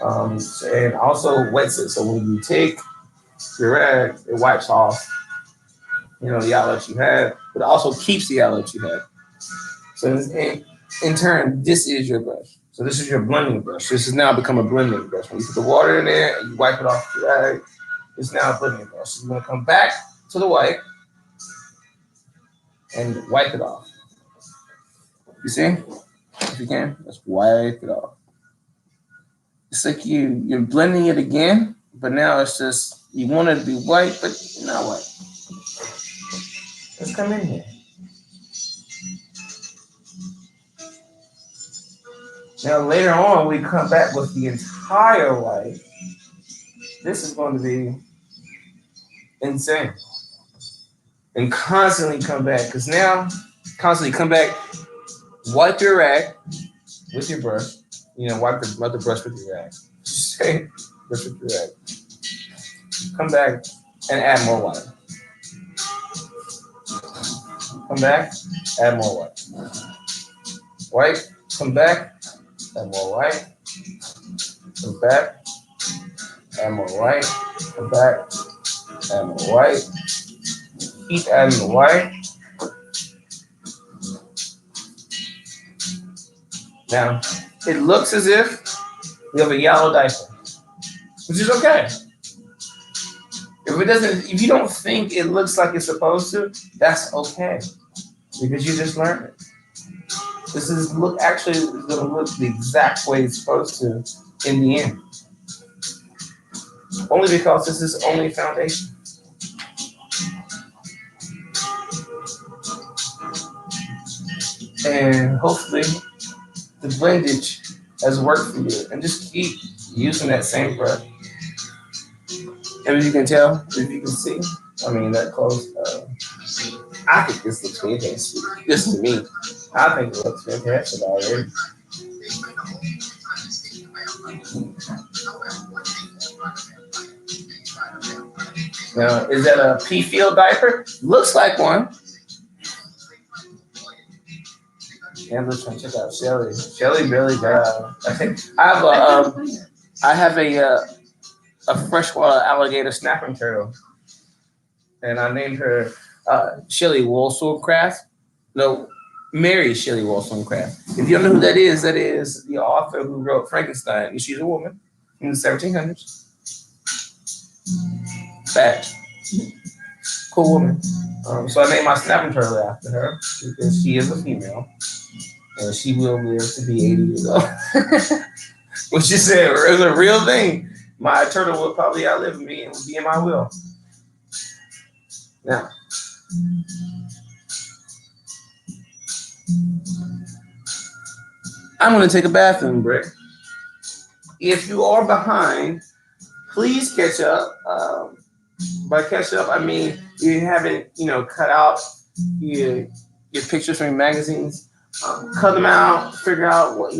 And also wets it. So when you take your rag, it wipes off, the yellow that you had, but it also keeps the yellow that you had. So in turn, this is your brush. So this is your blending brush. This has now become a blending brush. When you put the water in there and you wipe it off the rag, it's now a blending brush. So you're gonna come back to the white and wipe it off. You see? If you can, just wipe it off. It's like you're blending it again, but now it's just, you want it to be white, but not white. Let's come in here. Now later on, we come back with the entire white. This is going to be insane. And constantly come back, because now, constantly come back, wipe your rag with your brush. Wipe the brush with your rag. Brush with your rag. Come back and add more white. Come back, add more white. White, come back, add more white. Come back, add more white. Come back, add more white. Keep adding the white. Now, it looks as if we have a yellow diaper, which is okay. If you don't think it looks like it's supposed to, that's okay, because you just learned it. This is actually going to look the exact way it's supposed to in the end. Only because this is only foundation. And hopefully the blendage has worked for you, and just keep using that same brush. And as you can tell, if you can see, that close, I think this looks fantastic. Just to me, I think it looks fantastic already. Now, is that a pea field diaper? Looks like one. And let's try to check out Shelly. Shelly really got. I think I have a freshwater alligator snapping turtle, and I named her Shelly Wollstonecraft. No, Mary Shelley Wollstonecraft. If you don't know who that is the author who wrote Frankenstein, and she's a woman in the 1700s. Bad. Cool woman. So I named my snapping turtle after her because she is a female. And she will live to be 80 years old. Which is a real thing. My turtle will probably outlive me and will be in my will. Now, I'm going to take a bathroom break. If you are behind, please catch up. By catch up, I mean you haven't, cut out your pictures from your magazines. Cut them out. Figure out what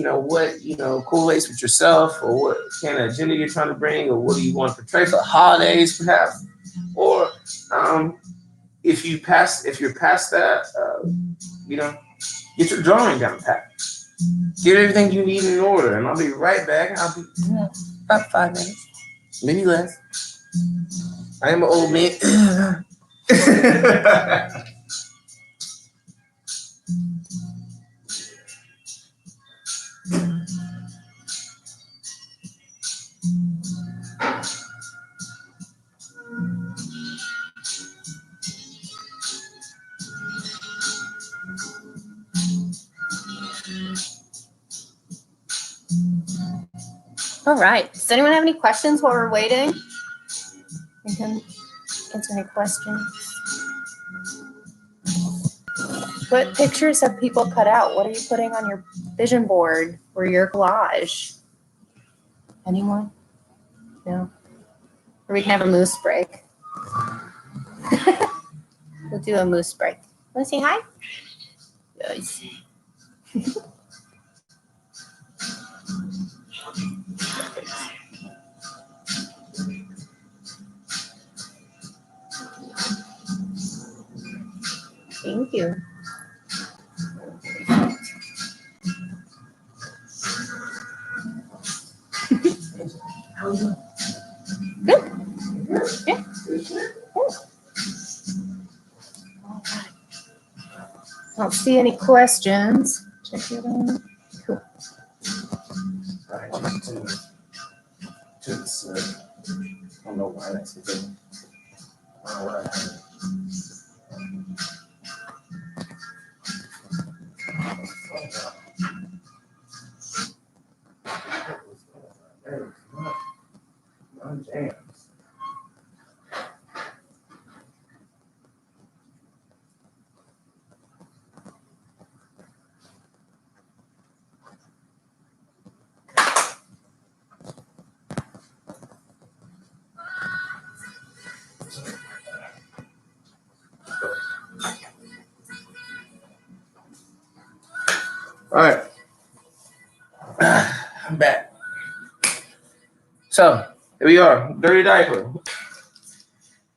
correlates with yourself, or what kind of agenda you're trying to bring, or what do you want to portray for the holidays, perhaps. Or if you're past that, get your drawing down pat. Get everything you need in order, and I'll be right back. I'll be about 5 minutes, maybe less. I am an old man.
All right. Does anyone have any questions while we're waiting? You can answer any questions. What pictures have people cut out? What are you putting on your vision board or your collage? Anyone? No? Or we can have a moose break. We'll do a moose break. Want to say hi? Yes. Thank you.
How are you doing?
Good. Yeah. I don't see any questions. Check it out. Cool.
All right, to this, I don't know why that's the thing. I don't know what I have. All right, I'm back. So here we are, dirty diaper.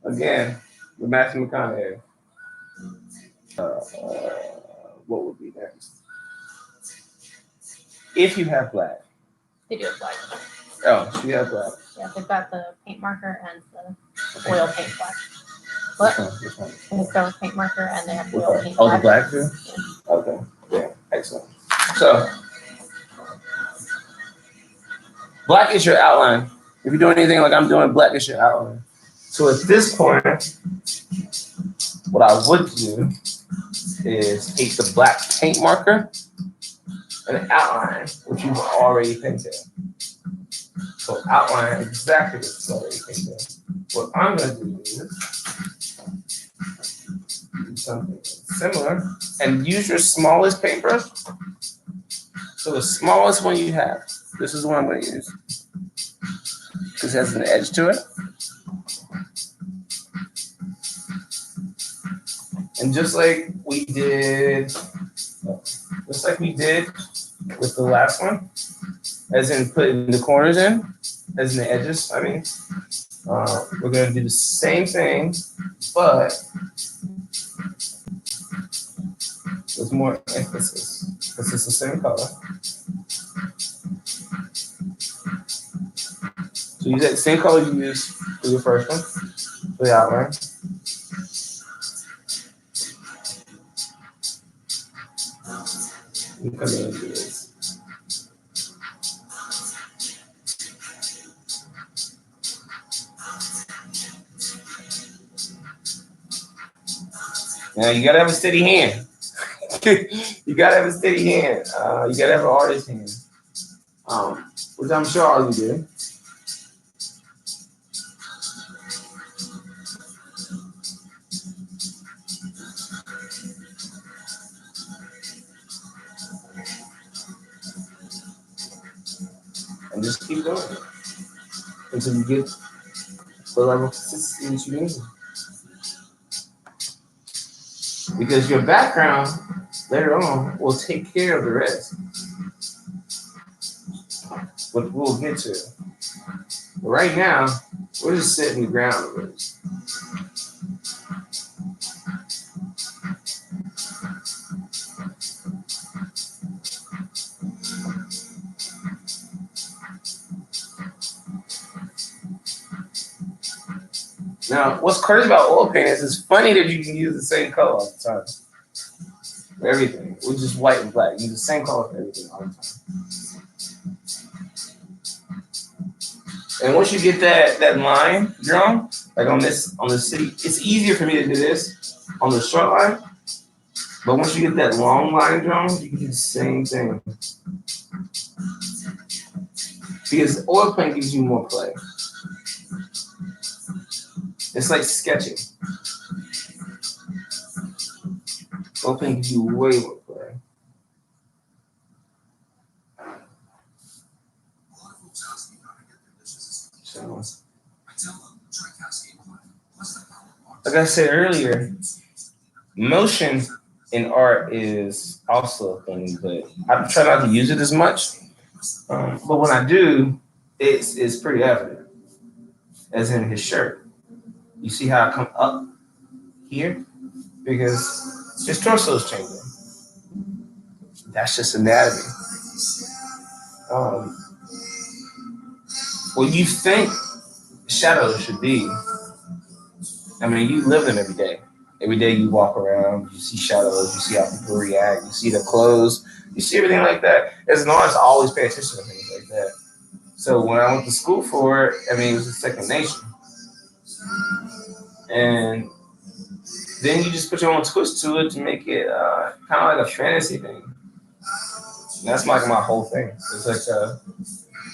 Again, with Matthew McConaughey. What would be next? If you have black.
They do it black.
Oh, she has black.
Yeah, they've got the paint marker and the oil paint black. What?
Which one?
And they've got paint marker and they have
Which
oil
one?
paint
Oh,
black.
the black too?
Yeah.
Okay, yeah, excellent. So, black is your outline. If you're doing anything like I'm doing, black is your outline. So at this point, what I would do is take the black paint marker and outline what you've already painted. So outline exactly what you've already painted. What I'm going to do is do something similar and use your smallest paintbrush. So the smallest one you have, this is the one I'm going to use. This has an edge to it. And just like we did with the last one, as in putting the corners in, as in the edges, I mean, we're gonna do the same thing, but with more emphasis, because it's the same color. So use that same color you used for your first one, for the outline. You come in and do this. Now you gotta have a steady hand. You gotta have a steady hand. You gotta have an artist hand, which I'm sure all you do. And just keep doing it until you get the level of consistency that you need. Because your background later on will take care of the rest, but we'll get to it. But right now, we're just setting the ground with it. Now, what's crazy about oil paint is it's funny that you can use the same color all the time. For everything. We're just white and black. Use the same color for everything all the time. And once you get that line drawn, like on the city, it's easier for me to do this on the short line. But once you get that long line drawn, you can do the same thing. Because oil paint gives you more play. It's like sketching. Oil paint gives you way more play. So, like I said earlier, motion in art is also a thing, but I try not to use it as much. But when I do, it's pretty evident. As in his shirt. You see how I come up here? Because his torso is changing. That's just anatomy. What you think shadows should be, I mean, you live them every day. Every day you walk around, you see shadows, you see how people react, you see their clothes, you see everything like that. As an artist, I always pay attention to things like that. So when I went to school for it, I mean, it was a second nature. And then you just put your own twist to it to make it kind of like a fantasy thing. And that's like my whole thing. It's like,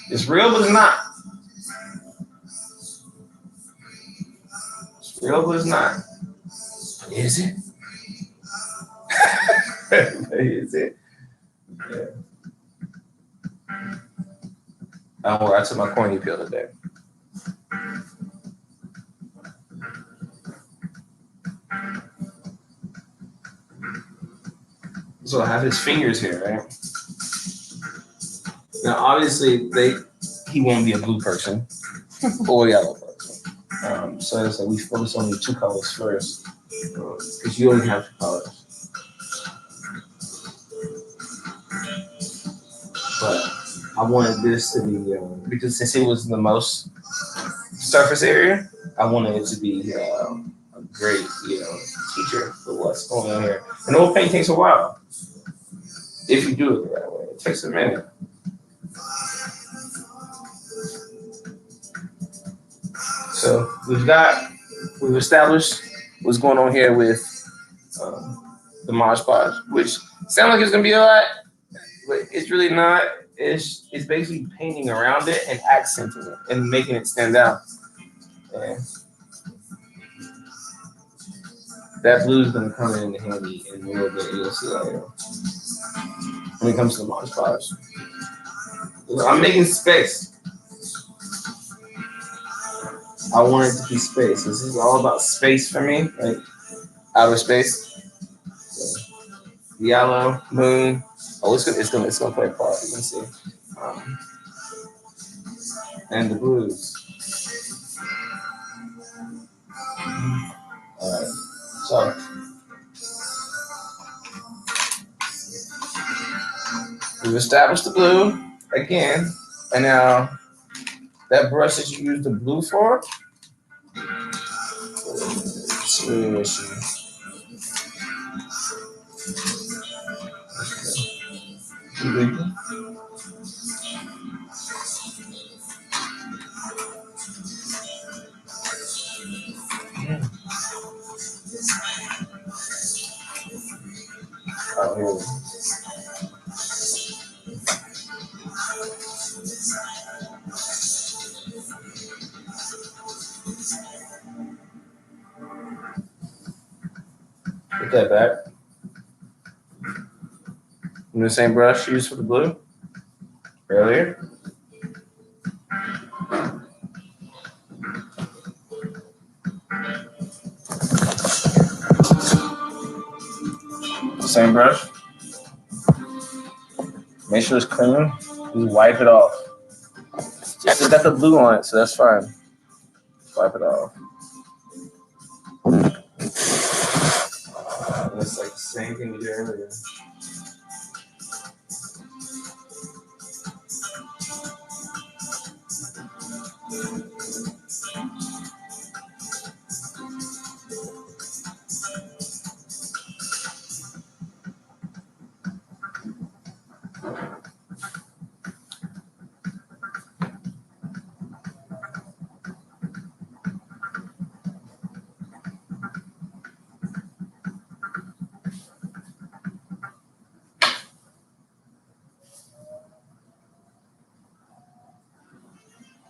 it's real, but it's not. It's real, but it's not. Is it? Is it? Yeah. I took my corny pill today. So I have his fingers here, right? Now, obviously, he won't be a blue person or a yellow person. So it's like we focus on the two colors first, because you only have two colors. But I wanted this to be, because since it was the most surface area, I wanted it to be a great, teacher for what's going on here. And oil paint takes a while. If you do it the right way, it takes a minute. So we've established what's going on here with the Mod Podge, which sounds like it's gonna be a lot, but it's really not. It's basically painting around it and accenting it and making it stand out. And that blue is gonna come in handy in a little bit. You'll see later. When it comes to the Mod Podge, I'm making space. I want it to be space. This is all about space for me, like outer space. yellow, moon. Oh, it's gonna play a part. You can see. And the blues. All right. So we've established the blue again, and now that brush that you used the blue for. Where is she? Oh, here. Put that back. And the same brush used for the blue earlier. Same brush. Make sure it's clean. You wipe it off. It's got the blue on it, so that's fine. Wipe it off. It's like the same thing we did earlier.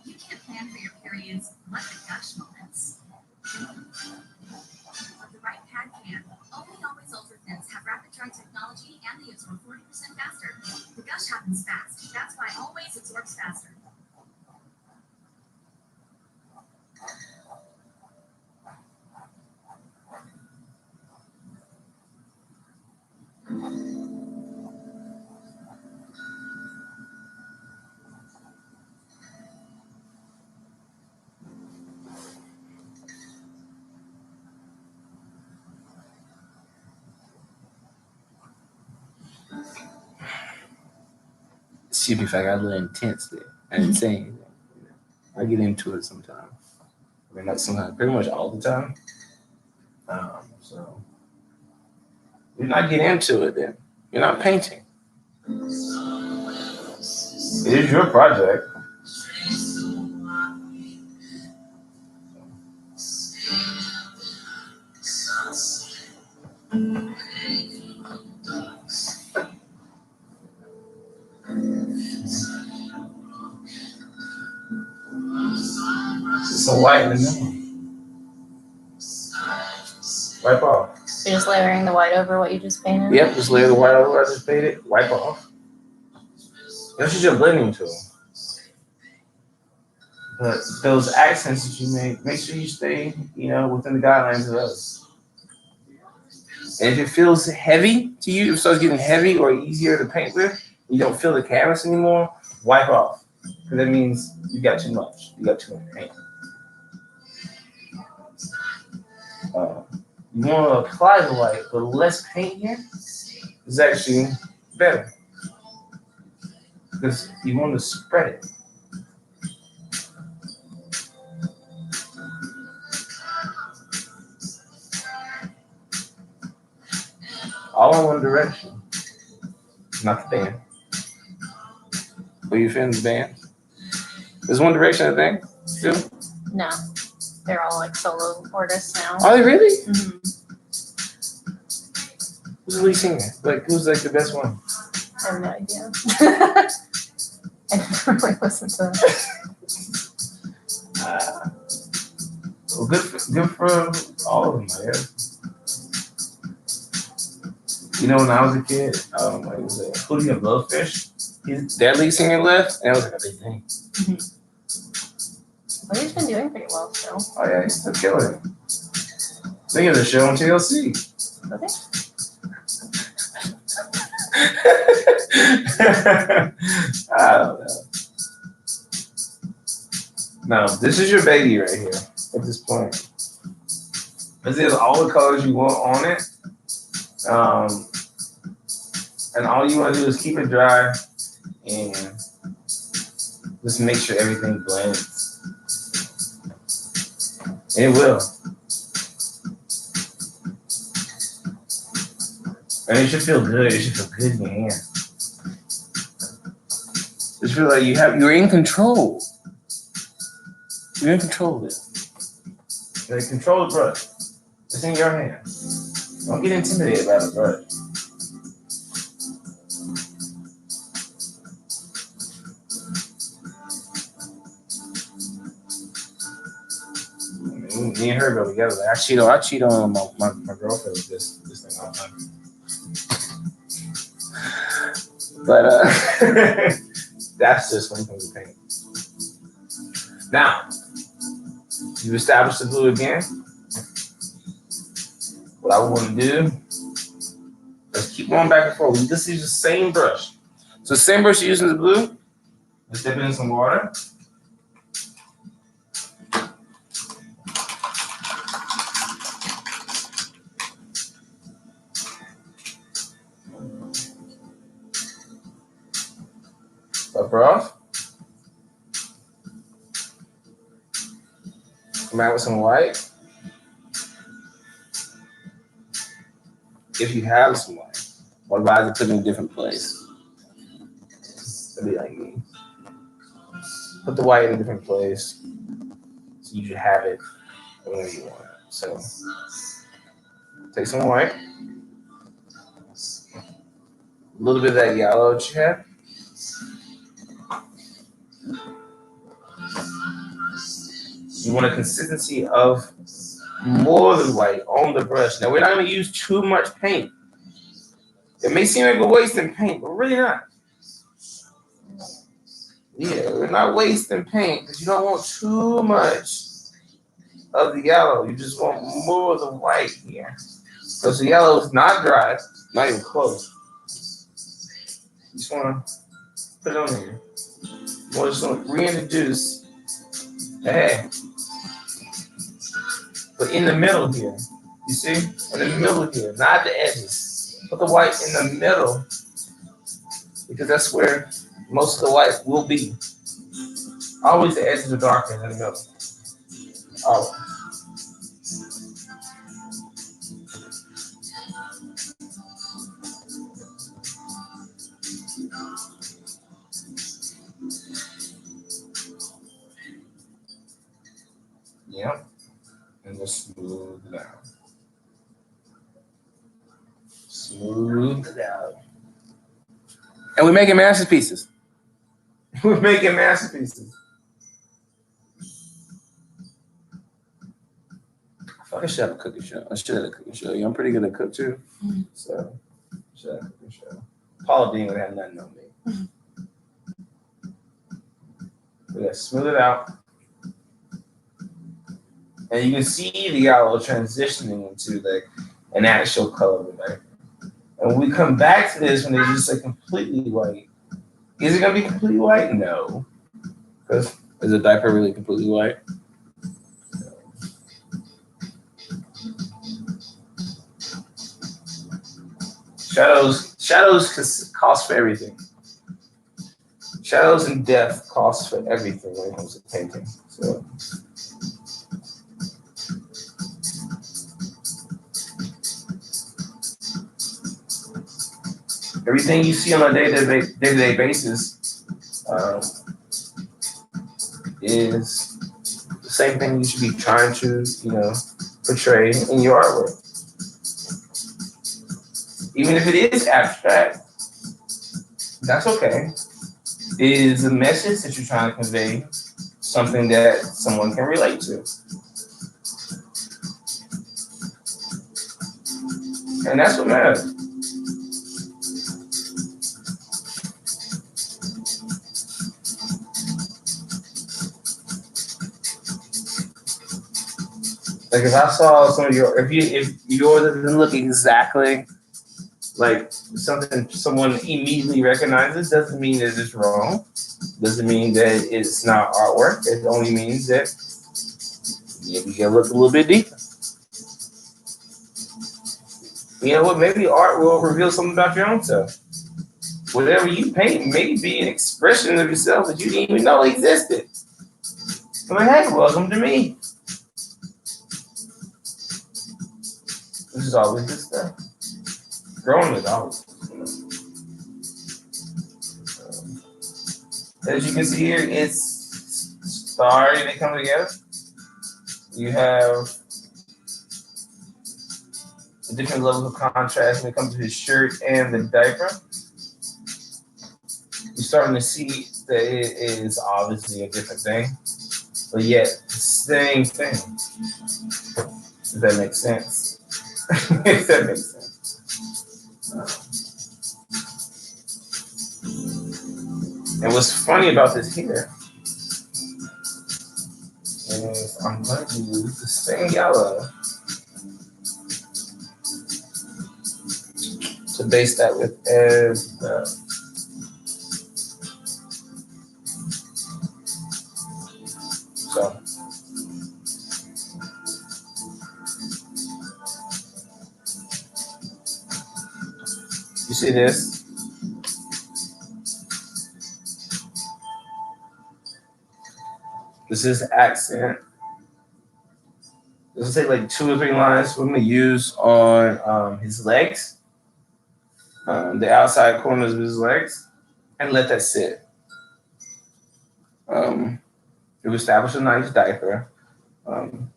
You can't plan for your periods, let the gush moments. The right pad can. Only Always Ultra Thins have rapid dry technology and they absorb 40% faster. The gush happens fast. That's why Always absorbs faster.
See if I got a little intense there. I didn't say anything. I get into it sometimes. I mean, not sometimes, pretty much all the time. So you're not getting into it then. You're not painting. It is your project. Some white in the middle. Wipe off.
So you're just layering the white over what you just painted?
Yep, just layer the white over what I just painted. Wipe off. That's just your blending tool. But those accents that you make sure you stay, within the guidelines of those. And if it feels heavy to you, if it starts getting heavy or easier to paint with, you don't feel the canvas anymore, wipe off. Because that means you got too much. You got too much paint. You want to apply the white, but less paint here is actually better. Because you want to spread it. All in one direction. Not the band. Are you feeling the band? Is one direction a thing still?
No. They're all like solo artists now.
Are they really?
Mm-hmm.
Who's the lead singer? Who's the best one?
I have no idea. I never really listened to them.
Well, good for all of them, I guess. When I was a kid, it was Hootie and Blowfish. Their lead singer left, and it was like a big thing.
Mm-hmm. Well, he's been doing pretty well still.
Oh yeah, he's still killing it. They have a show on TLC.
Okay.
I don't know. No, this is your baby right here at this point. This is all the colors you want on it. And all you want to do is keep it dry and just make sure everything blends. It will. And it should feel good. It should feel good in your hand. Just feel like you're in control. You're in control of it. Like, control the brush. It's in your hand. Don't get intimidated by the brush. Me and her go together. I cheat on my girlfriend with this thing all the time. But that's just when it comes to paint. Now, you've established the blue again. What I want to do is keep going back and forth. We just use the same brush. So the same brush you're using the blue, let's dip it in some water. Upper off. Come out with some white. If you have some white, or rather put it in a different place. That'd be like me. Put the white in a different place. So you should have it whenever you want it. So take some white. A little bit of that yellow that you have. You want a consistency of more than white on the brush. Now, we're not going to use too much paint. It may seem like we're wasting paint, but we're really not. Yeah, we're not wasting paint because you don't want too much of the yellow. You just want more of the white here. Because the yellow is not dry, not even close. You just want to put it on here. We're just going to reintroduce. Hey. But in the middle here, you see? In the middle here, not the edges. Put the white in the middle because that's where most of the white will be. Always the edges are darker than the middle. Always. Yep. And just smooth it out. Smooth it out. And we're making masterpieces. We're making masterpieces. I should have a cooking show. I should have a cooking show. I'm pretty good at cook too. So, I should have a cooking show. Paula Dean would have nothing on me. We gotta smooth it out. And you can see the yellow transitioning into like an actual color. Right? And when we come back to this, when it's just like completely white, is it gonna be completely white? No. Because is the diaper really completely white? No. Shadows cost for everything. Shadows and depth cost for everything when it comes to painting. So. Everything you see on a day-to-day basis is the same thing you should be trying to, portray in your artwork. Even if it is abstract, that's okay. It is a message that you're trying to convey, something that someone can relate to. And that's what matters. Like if I saw some of if yours doesn't look exactly like something someone immediately recognizes doesn't mean that it's wrong. Doesn't mean that it's not artwork. It only means that maybe you gotta look a little bit deeper. You know what? Maybe art will reveal something about your own self. Whatever you paint may be an expression of yourself that you didn't even know existed. I'm like, hey, welcome to me. This is always good stuff. Growing is always good stuff. As you can see here, it's starry. They come together. You have the different levels of contrast when it comes to his shirt and the diaper. You're starting to see that it is obviously a different thing, but yet the same thing. If that makes sense. If that makes sense. And what's funny about this here is I'm going to use the same yellow to base that with as the so. You see this? This is accent. This will take like 2 or 3 lines we're gonna use on his legs, the outside corners of his legs, and let that sit. We've established a nice diaper. And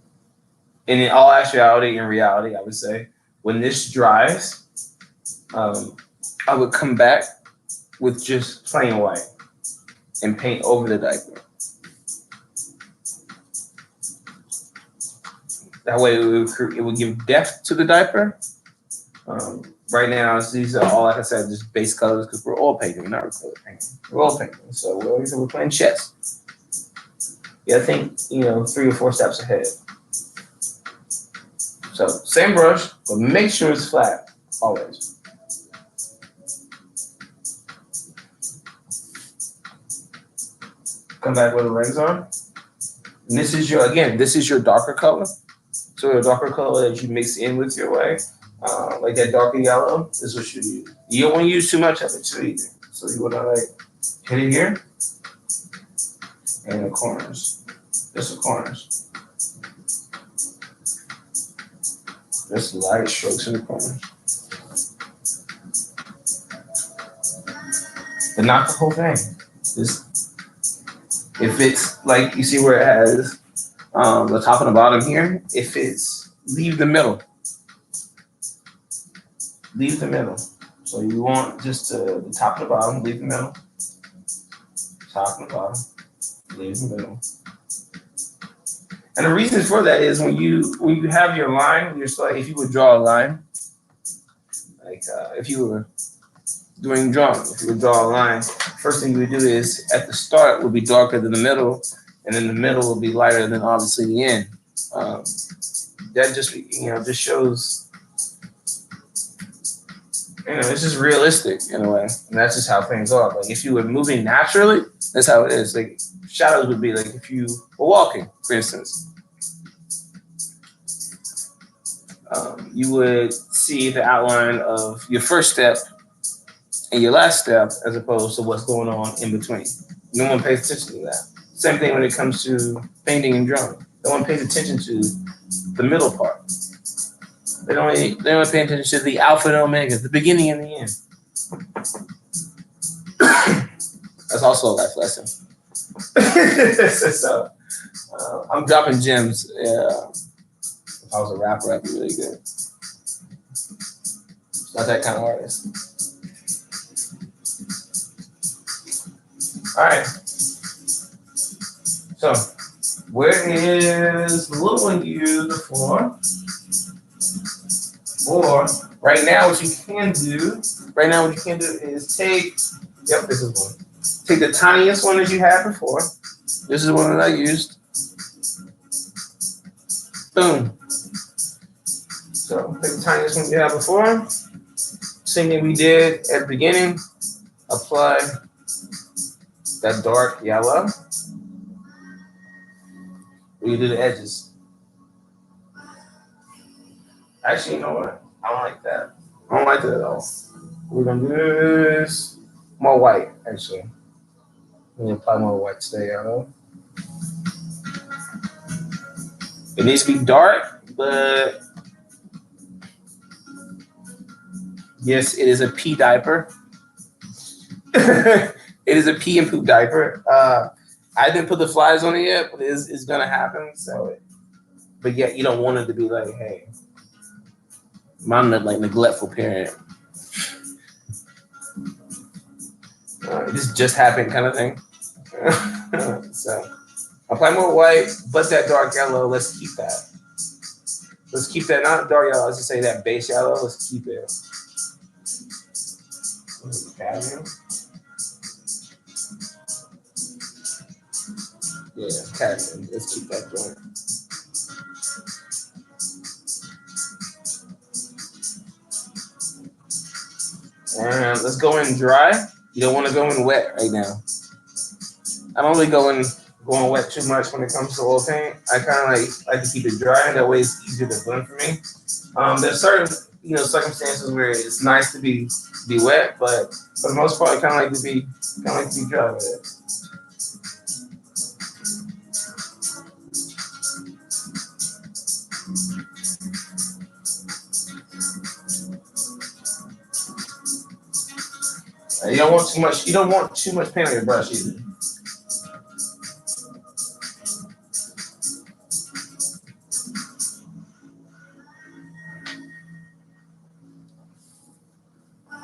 in all actuality, in reality, I would say, when this dries, I would come back with just plain white and paint over the diaper. That way it would give depth to the diaper. Right now, these are all, like I said, just base colors because we're oil painting, we're not acrylic painting. We're oil painting, so we're playing chess. Yeah, I think, 3 or 4 steps ahead. So same brush, but make sure it's flat always. Come back where the legs are. And this is your darker color. So a darker color that you mix in with your way, like that darker yellow, is what you use. You don't want to use too much of it too either. So you want to hit it here and the corners. Just the corners. Just light strokes in the corners. But not the whole thing. If it's like you see where it has the top and the bottom here, if it's leave the middle. Leave the middle. So you want just the top and the bottom, leave the middle. Top and the bottom, leave the middle. And the reason for that is when you have your line, if you would draw a line, like if you were doing drawing, if you would draw a line, first thing you would do is at the start would be darker than the middle, and then the middle will be lighter than obviously the end. That just shows, it's just realistic in a way, and that's just how things are. Like if you were moving naturally, that's how it is. Like shadows would be like if you were walking, for instance. You would see the outline of your first step and your last step as opposed to what's going on in between. No one pays attention to that. Same thing when it comes to painting and drawing. No one pays attention to the middle part. They don't pay attention to the alpha and omega, the beginning and the end. That's also a life lesson. So I'm dropping gems. If I was a rapper, I'd be really good. Not that kind of artist. All right. So, where is the little one used for? Or right now, what you can do is take. Yep, this is one. Take the tiniest one that you had before. This is one that I used. Boom. So take the tiniest one you had before. Same thing we did at the beginning. Apply that dark yellow. We do the edges. Actually, you know what? I don't like that. I don't like that at all. We're gonna do this more white, actually. Let me apply more white to the yellow. It needs to be dark, but yes, it is a pee diaper. It is a pee and poop diaper. I didn't put the flies on it yet, but it's gonna happen. So, but yet you don't want it to be like, hey, I'm not like neglectful parent. This just happened kind of thing. So apply more white, but that dark yellow. Let's keep that. Let's keep that, not dark yellow. Let's just say that base yellow. Let's keep it. Yeah, cadmium. Let's keep that going. And let's go in dry. You don't want to go in wet right now. I don't really going wet too much when it comes to oil paint. I kind of like to keep it dry. That way it's easier to blend for me. There's certain circumstances where it's nice to be wet, but for the most part, I kind of like to be dry with it. You don't want too much. You don't want too much paint on your brush either.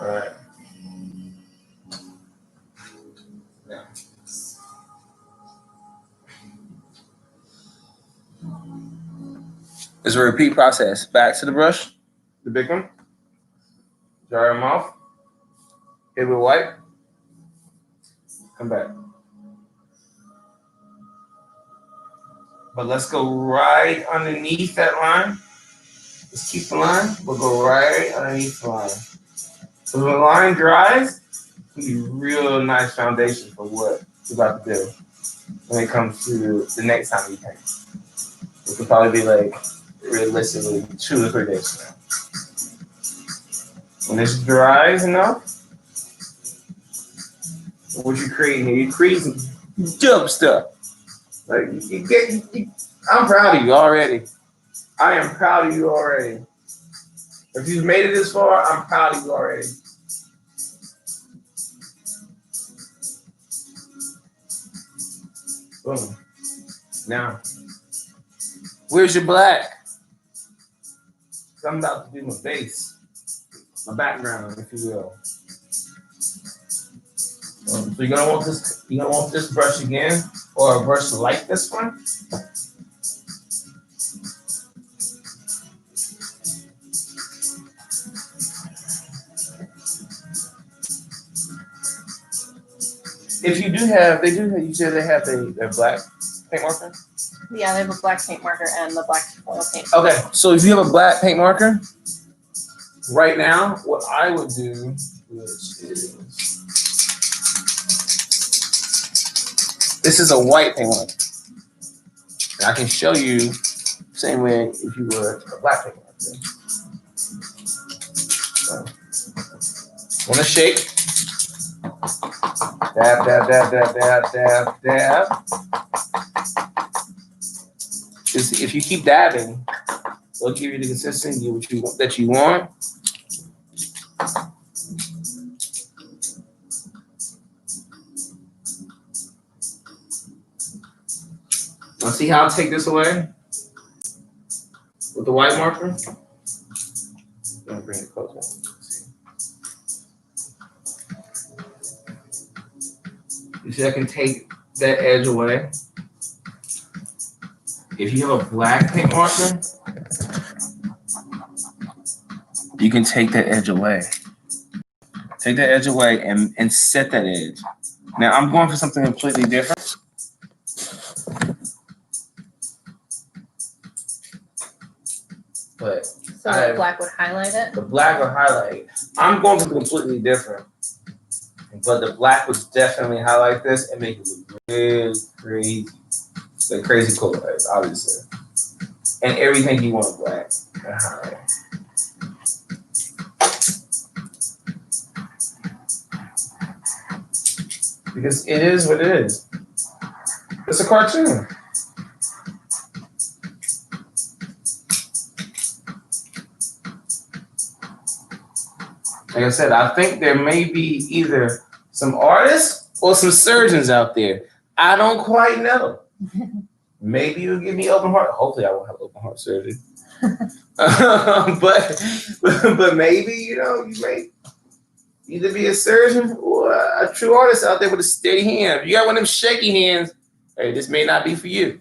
All right. Now. It's a repeat process. Back to the brush, the big one. Dry them off. Hit with white. Come back. But let's go right underneath that line. Let's keep the line. We'll go right underneath the line. So when the line dries, it'll be a real nice foundation for what you're about to do when it comes to the next time you paint. It could probably be like realistically 2 or 3 days from now. When this dries enough, what you're creating here, you're creating some dope stuff. Like I'm proud of you already. I am proud of you already. If you've made it this far, I'm proud of you already. Boom. Now, where's your black? I'm about to do my base, my background, if you will. So you're gonna want this. You're gonna want this brush again, or a brush like this one. If you do have, you said they have their black paint marker?
Yeah, they have a black paint marker and the black oil paint.
Okay, so if you have a black paint marker, right now, what I would do, which is, this is a white paint marker. And I can show you the same way if you were a black paint marker. So, want to shake. Dab, dab, dab, dab, dab, dab, dab. If you keep dabbing, it'll give you the consistency that you want. Now see how I'll take this away with the white marker? I'm gonna bring it closer. You see I can take that edge away. If you have a black paint marker, you can take that edge away. Take that edge away and set that edge. Now I'm going for something completely different. but
So the black would highlight it.
the black will highlight it. I'm going to be completely different. But the black would definitely highlight this and make it look really crazy. The crazy color, obviously. And everything you want black and highlight. Because it is what it is. It's a cartoon. Like I said, I think there may be either some artists or some surgeons out there. I don't quite know. Maybe you'll give me open heart. Hopefully I won't have open heart surgery. but maybe, you know, you may either be a surgeon or a true artist out there with a steady hand. If you got one of them shaky hands, hey, this may not be for you.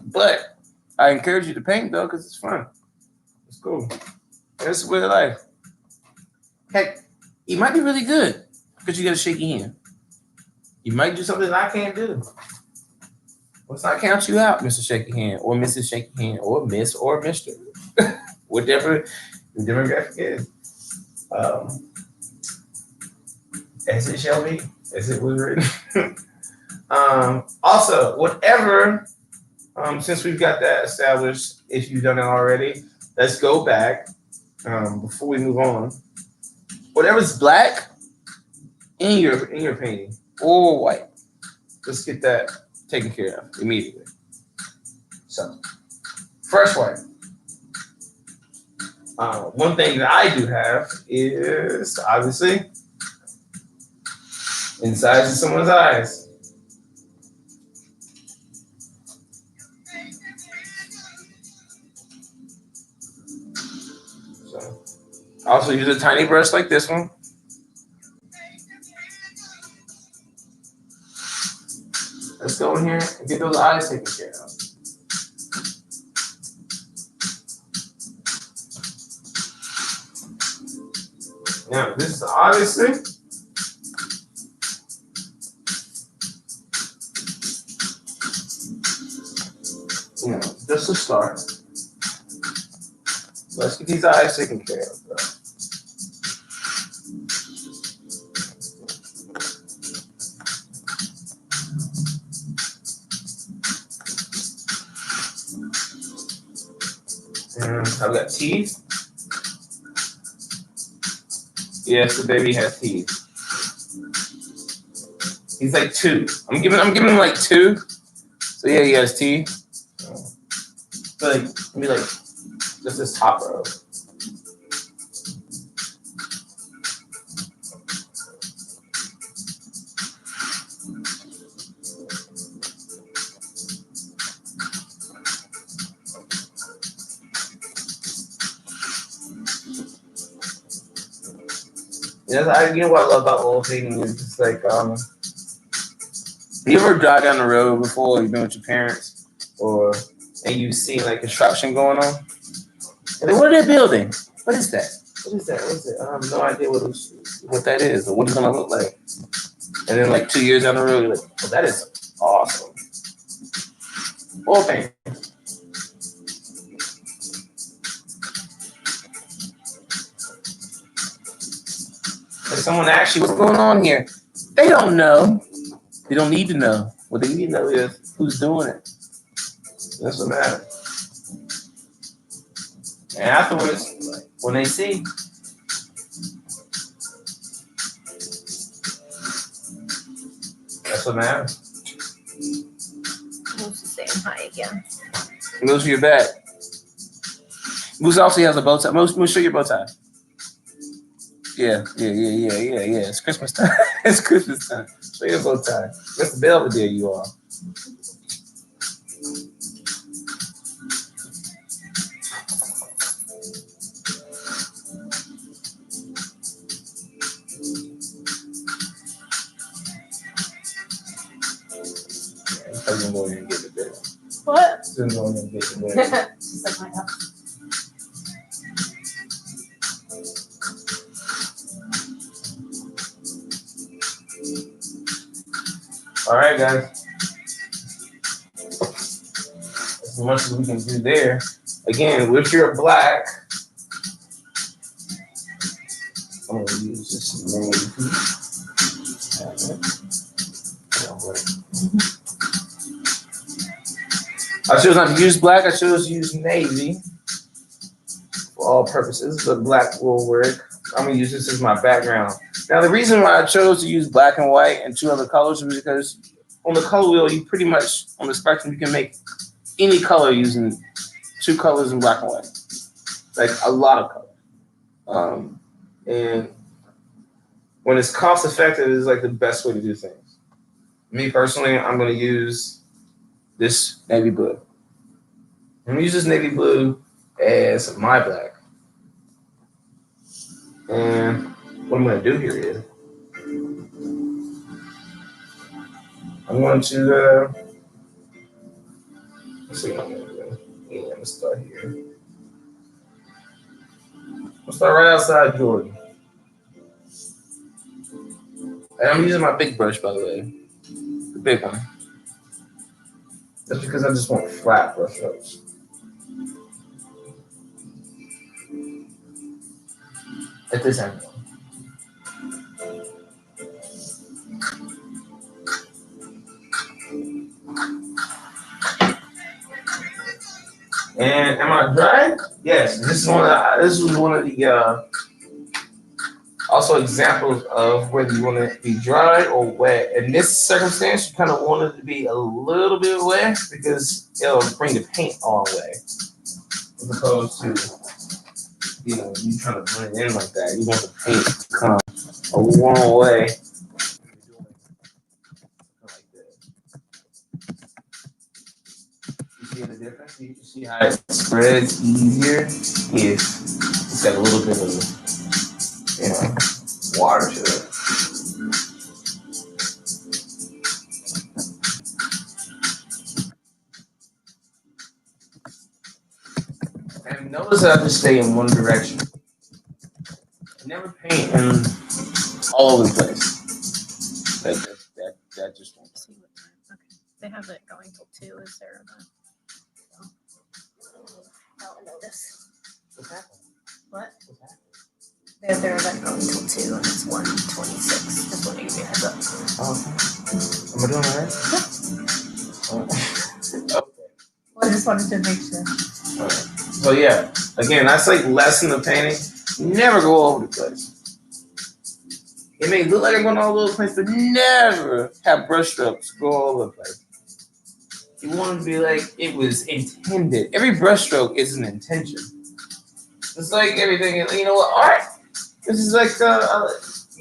But I encourage you to paint though, because it's fun. It's cool. It's a way of life. Heck, you might be really good because you got a shaky hand. You might do something that I can't do. Let's not count you out, Mr. Shaky Hand, or Mrs. Shaky Hand, or Miss, or Mr. Whatever the demographic is. As it shall be, as it was written. Also, whatever, since we've got that established, if you've done it already, let's go back before we move on. Whatever's black in your painting or white, let's get that taken care of immediately. So, fresh white. One thing that I do have is obviously inside of someone's eyes. So, I also use a tiny brush like this one. Let's go in here and get those eyes taken care of. Now, this is obviously just a start. Let's get these eyes taken care of, bro. And I've got teeth. Yes, the baby has teeth. He's like 2. I'm giving him like 2. So yeah, he has teeth. So like, maybe like just this top row. Yeah, you know what I love about oil painting is just like, you ever drive down the road before, you've been with your parents, and you see like construction going on? And then what are they building? What is that? What is that? What is it? I have no idea what that is or what it's gonna look like. And then like 2 years down the road, you're like, oh, that is awesome. Oil painting. If someone asks you what's going on here, they don't know. They don't need to know. What they need to know is who's doing it. That's what matters. And afterwards, when they see, that's what matters.
Moose is saying hi again.
Moose, you're back. Moose also has a bow tie. Moose, show your bow tie. Yeah. It's Christmas time. It's Christmas time. Show your bow tie. Mr. Belvedere, you are. I'm going to get the bed.
What?
Soon going to get the bed.
Just like my house.
All right, guys. As much as we can do there. again, with your black, I'm gonna use this navy. I chose not to use black. I chose to use navy for all purposes, but black will work. I'm gonna use this as my background. Now, the reason why I chose to use black and white and 2 other colors was because on the color wheel, you pretty much, on the spectrum, you can make any color using 2 colors in black and white. Like a lot of color. And when it's cost effective, it's like the best way to do things. Me personally, I'm gonna use this navy blue. I'm gonna use this navy blue as my black. And what I'm gonna do here is I'm going to let's see what I'm gonna do. Yeah, I'm gonna start here. I'll start right outside Jordan. And I'm using my big brush, by the way. The big one. That's because I just want flat brush strokes. At this angle. And am I dry? Yes. This is one of the also examples of whether you want to be dry or wet. In this circumstance, you kind of want it to be a little bit wet because it'll bring the paint all away, as opposed to you trying to blend in like that. You want the paint to come a long way. See the difference? You see how it spreads easier if it's got a little bit of, water to it. And notice that I just stay in one direction. Never paint in all over the place. That just won't.
See what time. Okay. They have it going till 2. Is there I'll notice.
What's happening?
What?
What's happening?
They have their event going till 2 and it's 1:26. Just want to give you a heads up.
Oh, am I doing all right? Okay.
Well, I just wanted to make sure.
All right. So yeah, again, that's like lesson of painting. Never go all over the place. It may look like I'm going all over the place, but never have brush strokes go all over the place. You want it to be like it was intended. Every brush stroke is an intention. It's like everything, art. This is like,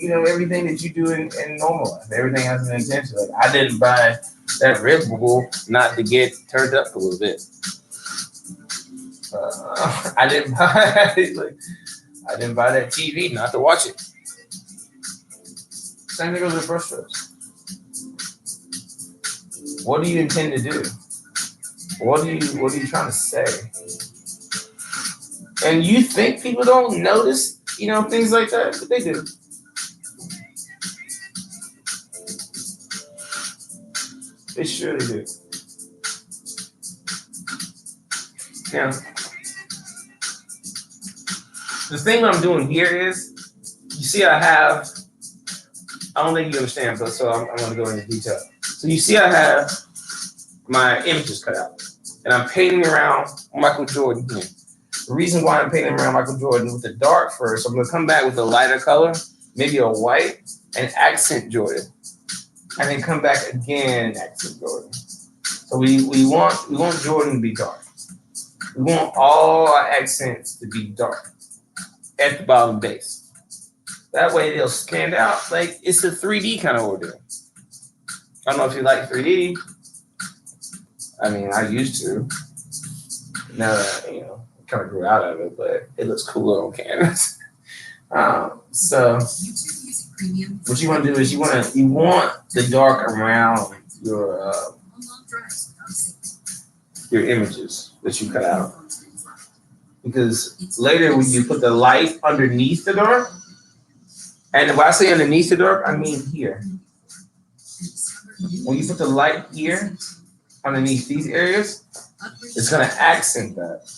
everything that you do in normal life. Everything has an intention. Like, I didn't buy that Red Bull not to get turned up a little bit. I didn't buy that TV not to watch it. Same thing goes with brush strokes. What do you intend to do? What are you trying to say? And you think people don't notice, things like that, but they do. They surely do. Now, the thing I'm doing here is, you see I don't think you understand, but so I'm going to go into detail. So you see I have my images cut out, and I'm painting around Michael Jordan here. The reason why I'm painting around Michael Jordan with the dark first, I'm going to come back with a lighter color, maybe a white, and accent Jordan. And then come back again and accent Jordan. So we want Jordan to be dark. We want all our accents to be dark at the bottom base. That way they'll stand out like it's a 3D kind of ordeal. I don't know if you like 3D. I mean, I used to. Now that, kind of grew out of it, but it looks cooler on canvas. So what you want to do is you want the dark around your images that you cut out. Because later when you put the light underneath the dark, and when I say underneath the dark, I mean here. When you put the light here, underneath these areas, it's going to accent that.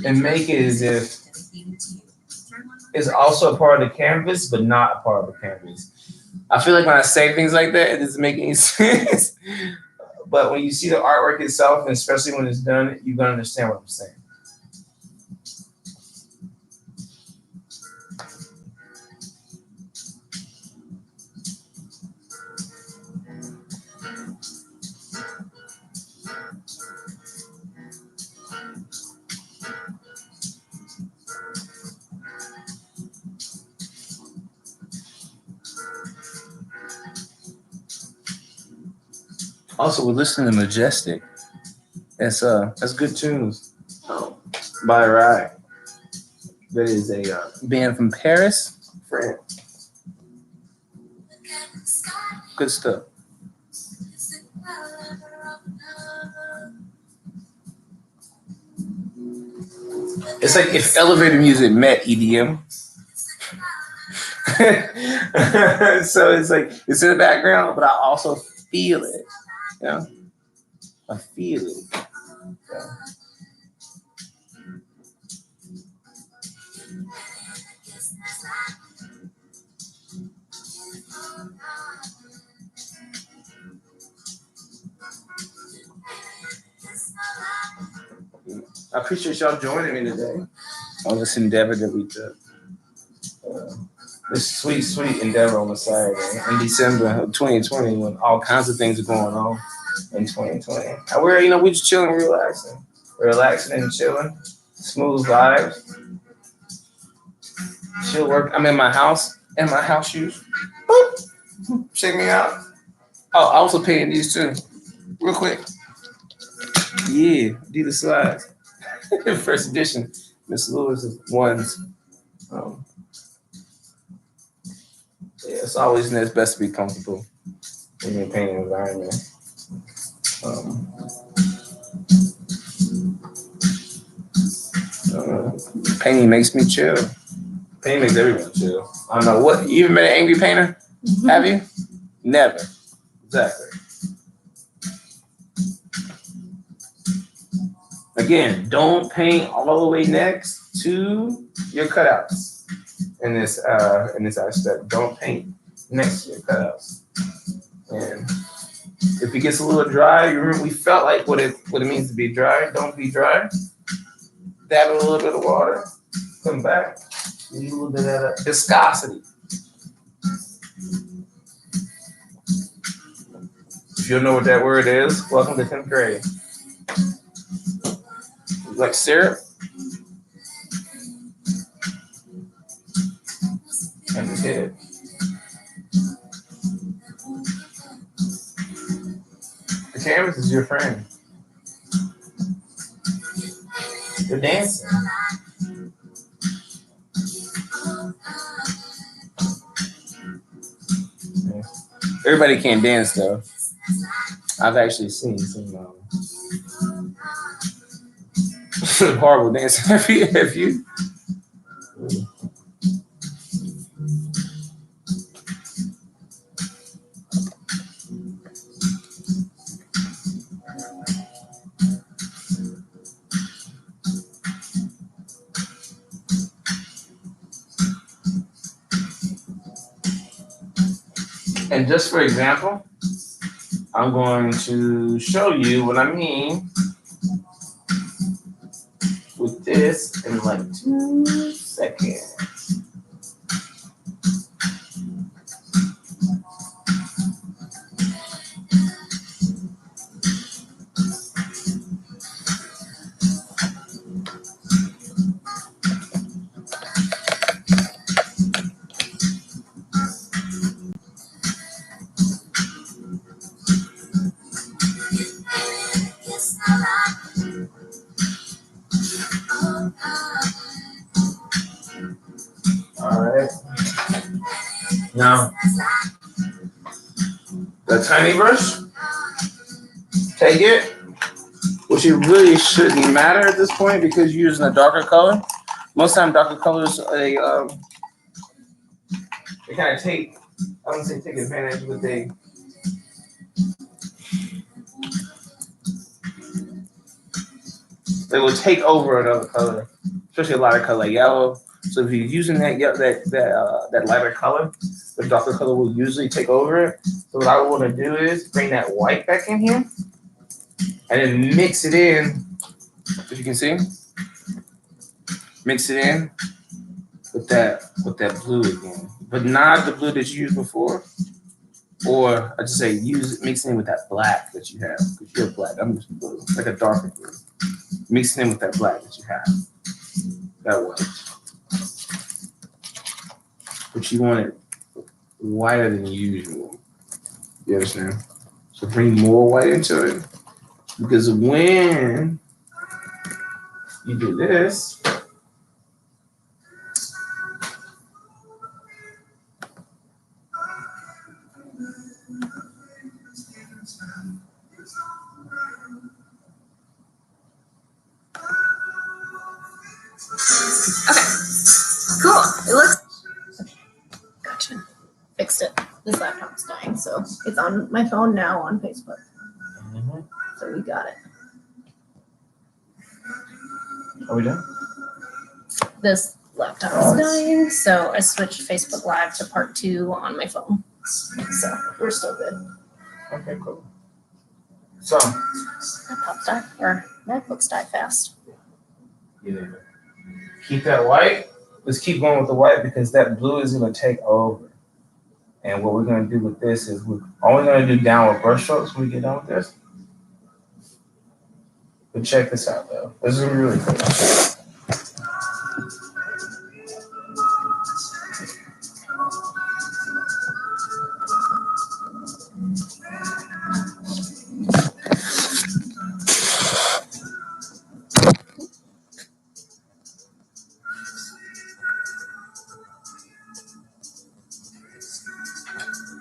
and make it as if it's also a part of the canvas, but not a part of the canvas. I feel like when I say things like that, it doesn't make any sense. But when you see the artwork itself, and especially when it's done, you're gonna understand what I'm saying. Also, we're listening to Majestic. That's good tunes by Rye. That is a band from Paris, France. Good stuff. It's like if elevator music met EDM. So it's like it's in the background, but I also feel it. Yeah, I feel it. Yeah. I appreciate y'all joining me today on this endeavor that we took. This sweet endeavor on the Saturday in December of 2020 when all kinds of things are going on in 2020. And we're just chilling, relaxing and chilling, smooth vibes, chill work. I'm in my house shoes. Boop. Check me out. Oh, I also painted these too, real quick. Yeah, Adidas slides. First edition, Miss Lewis's ones. Yeah, it's always best to be comfortable in your painting environment. Painting makes me chill. Painting makes everyone chill. I don't know what. You ever met an angry painter? Have you? Never. Exactly. Again, don't paint all the way next to your cutouts in this aspect. Don't paint next to your cutouts. And if it gets a little dry, you remember we felt like what it means to be dry. Don't be dry. Dab in a little bit of water. Come back. Need a little bit of that viscosity. If you don't know what that word is, welcome to 10th grade. Like syrup? And just hit it. The canvas is your friend. You're dancing. Yeah. Everybody can't dance though. I've actually seen some horrible dancing. Have you? And just for example, I'm going to show you what I mean with this in like 2 seconds. All right. Now, the tiny brush, take it, which it really shouldn't matter at this point because you're using a darker color. Most time, darker colors, they kind of take, I wouldn't say take advantage, but they It will take over another color, especially a lighter color like yellow. So if you're using that lighter color, the darker color will usually take over it. So what I want to do is bring that white back in here and then mix it in. If you can see, mix it in with that blue again, but not the blue that you used before. Or I just say mix it in with that black that you have. Because you're black, I'm just blue, like a darker blue. Mix it in with that black that you have. That white. But you want it whiter than usual. You understand? So bring more white into it. Because when you do this,
Cool. It looks.
Gotcha. Fixed it. This laptop's dying, so it's on my phone now on Facebook. So we got it.
are we done?
This laptop's dying, so I switched Facebook Live to part 2 on my phone. So we're still good.
Okay, cool. So,
Laptops die, or MacBooks die fast.
keep that white. Let's keep going with the white because that blue is going to take over. And what we're going to do with this is we're only going to do downward brush strokes when we get done with this. But check this out, though. This is really cool.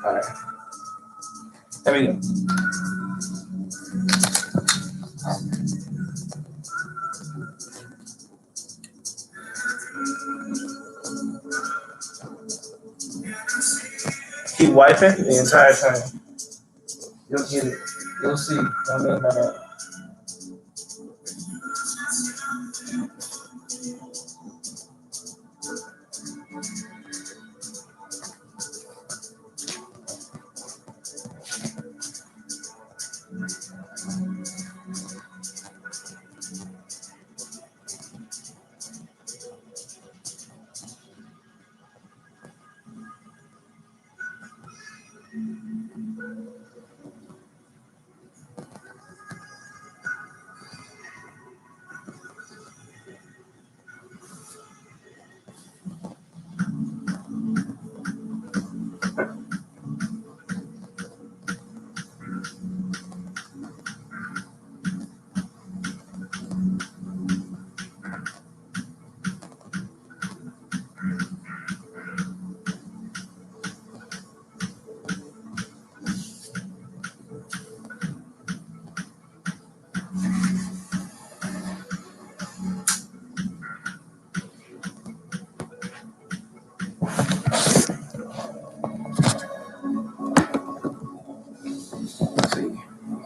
All right. There we go. Keep wiping the entire time. You'll get it. You'll see. I mean by that.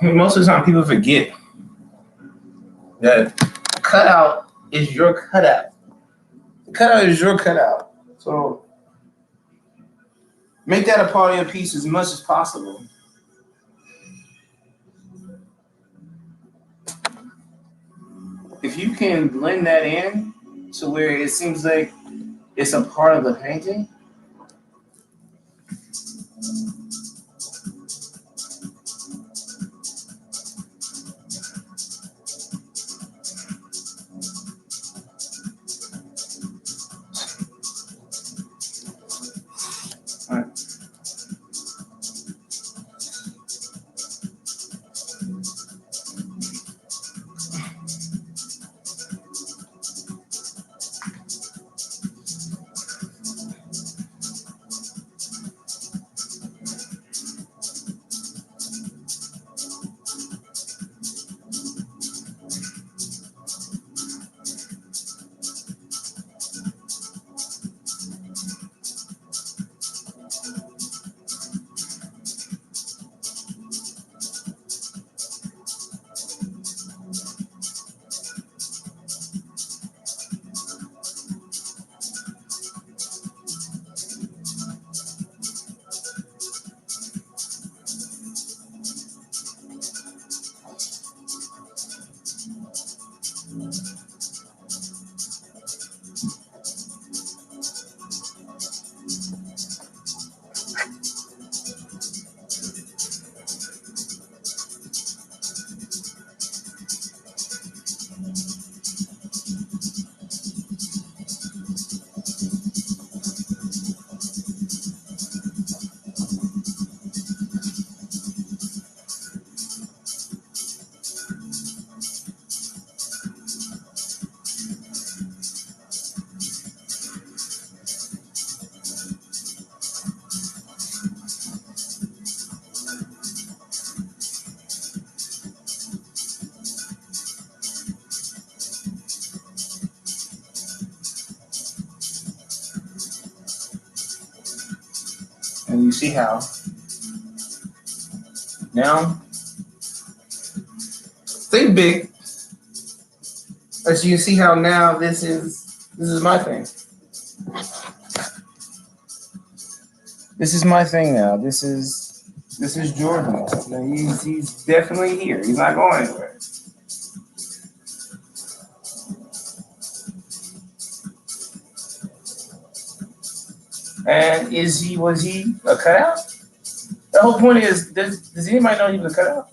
Most of the time, people forget that cutout is your cutout. The cutout is your cutout. So make that a part of your piece as much as possible. If you can blend that in to where it seems like it's a part of the painting. see how now, think big. As you can see how now this is my thing. This is my thing now. This is Jordan. Now he's definitely here. He's not going anywhere. And was he a cutout? The whole point is, does anybody know he was a cutout?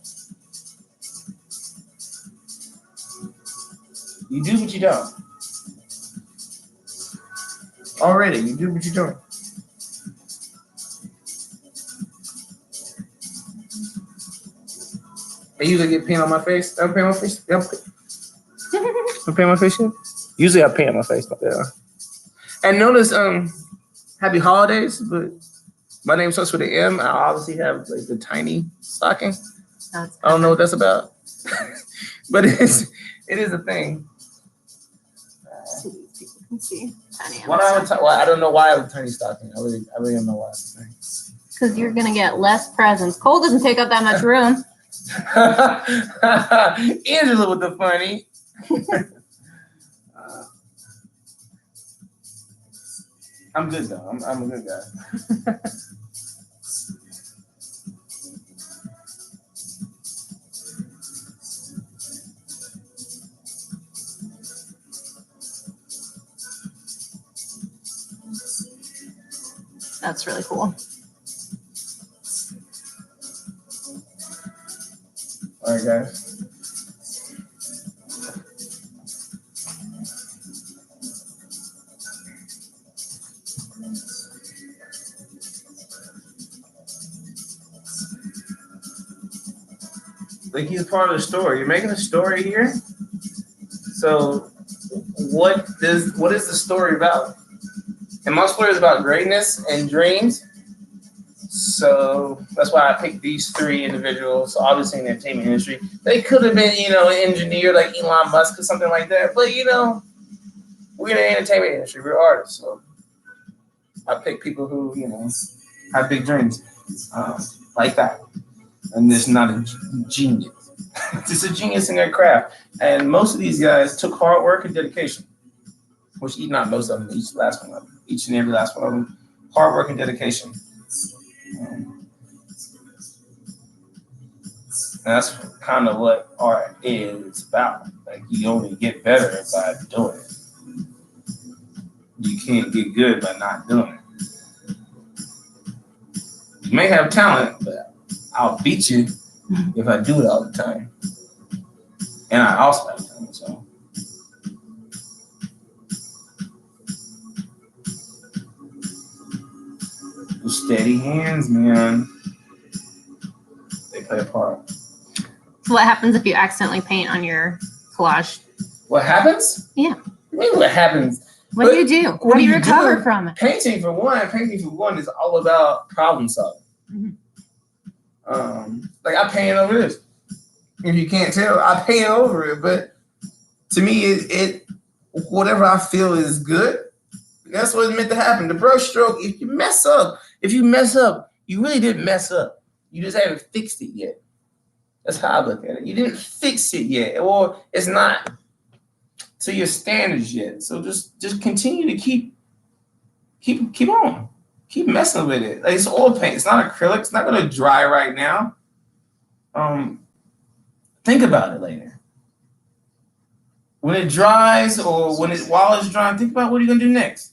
You do what you don't. Already, you do what you don't. I usually get paint on my face. I paint on my face. I paint on my face yet? Usually I paint on my face, but yeah. And notice, happy holidays, but my name starts with an M. I obviously have like the tiny stocking. I don't know what that's about, but it is a thing.
People can see.
I don't know why I have a tiny stocking. I really don't know why it's a thing.
Because you're gonna get less presents. Cole doesn't take up that much room.
Angela with the funny. I'm good though. I'm a good guy.
That's really cool.
All right, guys. Like he's part of the story. You're making a story here. So what is the story about? And my story is about greatness and dreams. So that's why I picked these three individuals, obviously in the entertainment industry. They could have been, an engineer like Elon Musk or something like that. But, we're in the entertainment industry. We're artists. So I picked people who, have big dreams like that. And it's not a genius. It's a genius in their craft. And most of these guys took hard work and dedication, which not most of them, each and every last one of them, hard work and dedication. And that's kind of what art is about. Like you only get better by doing it. You can't get good by not doing it. You may have talent, but I'll beat you if I do it all the time. And I also have talent, so. Steady hands, man. They play a part.
So what happens if you accidentally paint on your collage?
What happens?
Yeah.
What happens?
What do you do? How do you recover from it?
Painting for one is all about problem solving. Like I paint over this. If you can't tell, I paint over it. But to me, it whatever I feel is good. That's what's meant to happen. The brush stroke. If you mess up, you really didn't mess up. You just haven't fixed it yet. That's how I look at it. You didn't fix it yet, or it's not to your standards yet. So just continue to keep on. Keep messing with it. Like it's oil paint. It's not acrylic. It's not gonna dry right now. Think about it later. When it dries or while it's drying, think about what you're gonna do next.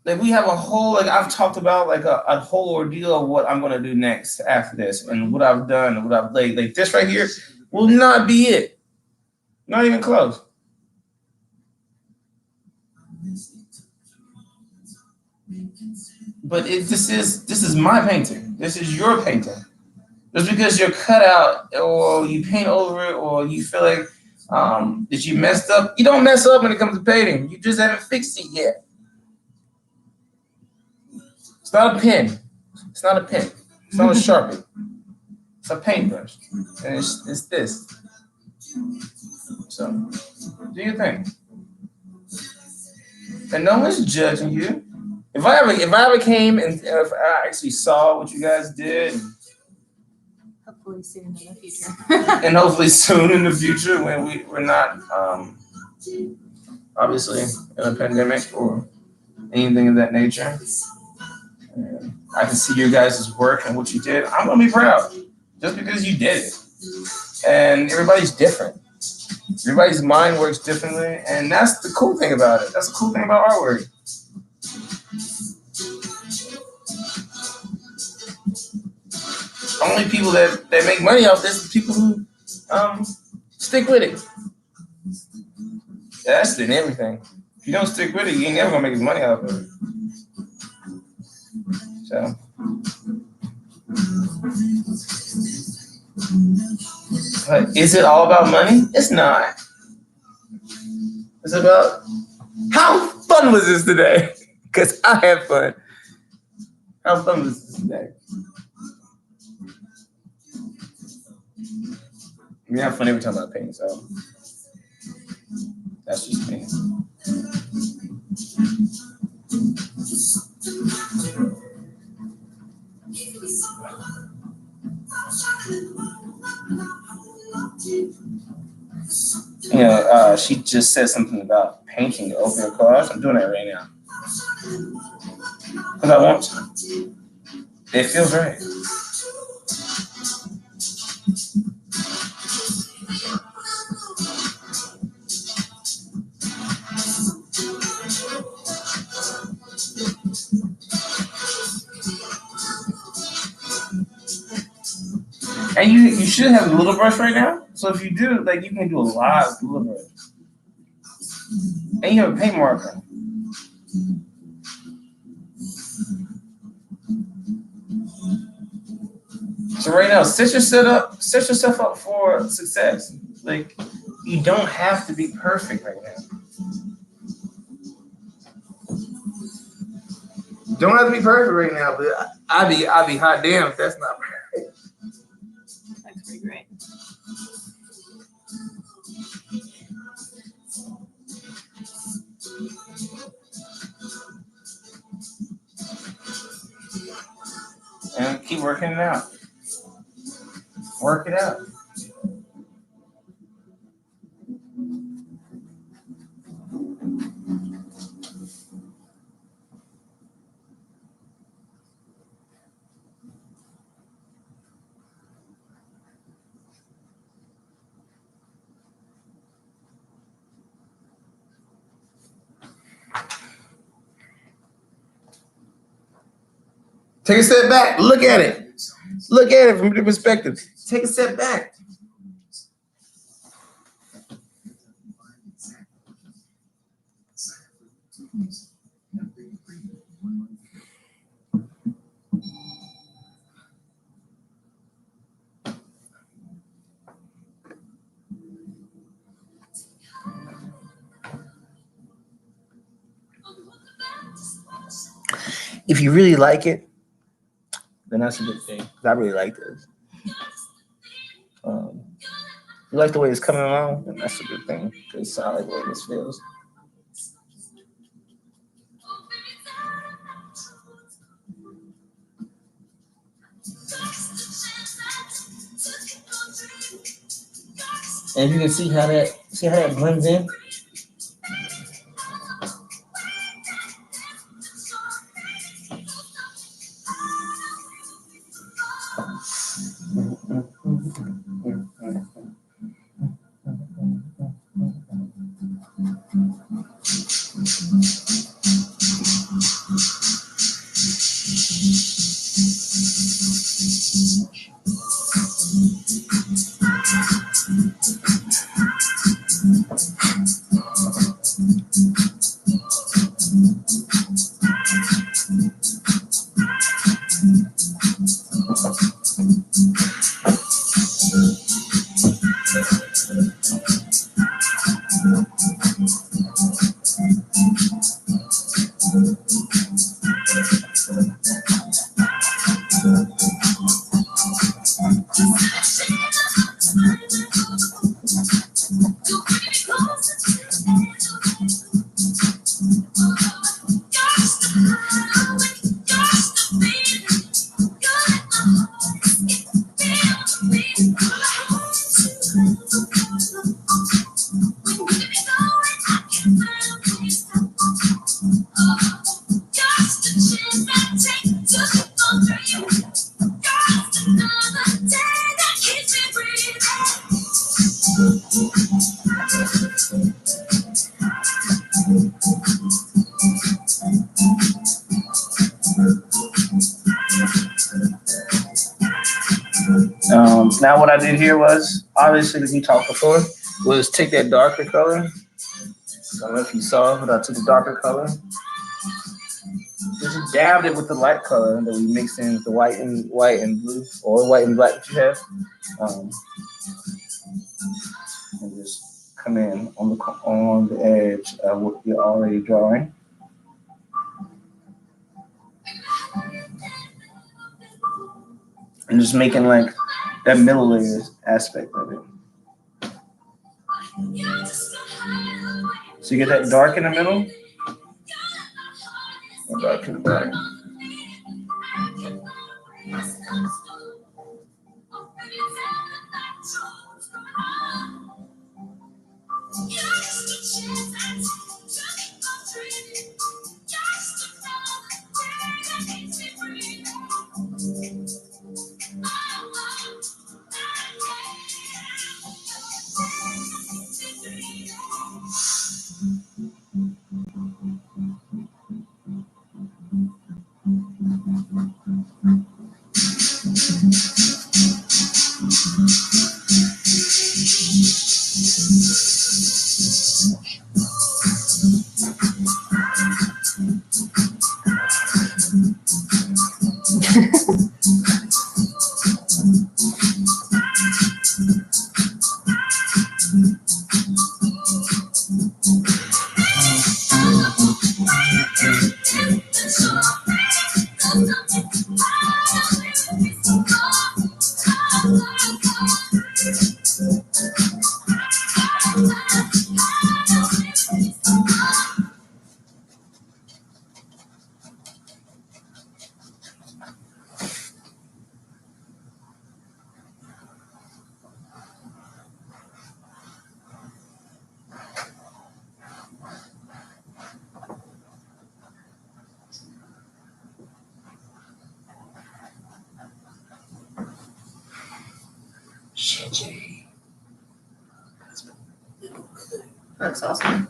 Like we have a whole, I've talked about a whole ordeal of what I'm gonna do next after this and what I've done and what I've laid. Like this right here will not be it. Not even close. But this is my painting. This is your painting. Just because you're cut out or you paint over it or you feel like that you messed up, you don't mess up when it comes to painting. You just haven't fixed it yet. It's not a pen. It's not a pen. It's not a Sharpie. It's a paintbrush. And it's this. So do your thing. And no one's judging you. If I ever came and if I actually saw what you guys did,
Hopefully soon in the future.
and hopefully soon in the future when we're not obviously in a pandemic or anything of that nature, and I can see your guys' work and what you did, I'm gonna be proud just because you did it. And everybody's different. Everybody's mind works differently, and that's the cool thing about it. That's the cool thing about artwork. Only people that make money off this are people who stick with it. That's in everything. If you don't stick with it, you ain't never gonna make any money off of it. So but is it all about money? It's not. It's about how fun was this today? Because I had fun. How fun was this today? I mean, I have fun every time I paint, so that's just me. You know, she just said something about painting over your collage. I'm doing that right now because I want to. It feels right. And you should have a little brush right now. So if you do, like, you can do a lot with the little brush. And you have a paint marker. So right now, set yourself up for success. Like, you don't have to be perfect right now. You don't have to be perfect right now, but I'd be hot damn if that's not perfect.
That's pretty great.
And keep working it out. Work it out. Take a step back. Look at it. Look at it from the perspective. Take a step back. If you really like it, then that's a good thing. I really like this. You like the way it's coming along, then that's a good thing. Because I like the way this feels. And you can see how that blends in. Now what I did here was, obviously, as we talked before, was take that darker color. I don't know if you saw, but I took the darker color. Just dabbed it with the light color that we mixed in with the white and blue, or white and black that you have. And just come in on the edge of what you're already drawing. And just making like that middle layer aspect of it. So you get that dark in the middle, and dark in the back.
That's awesome.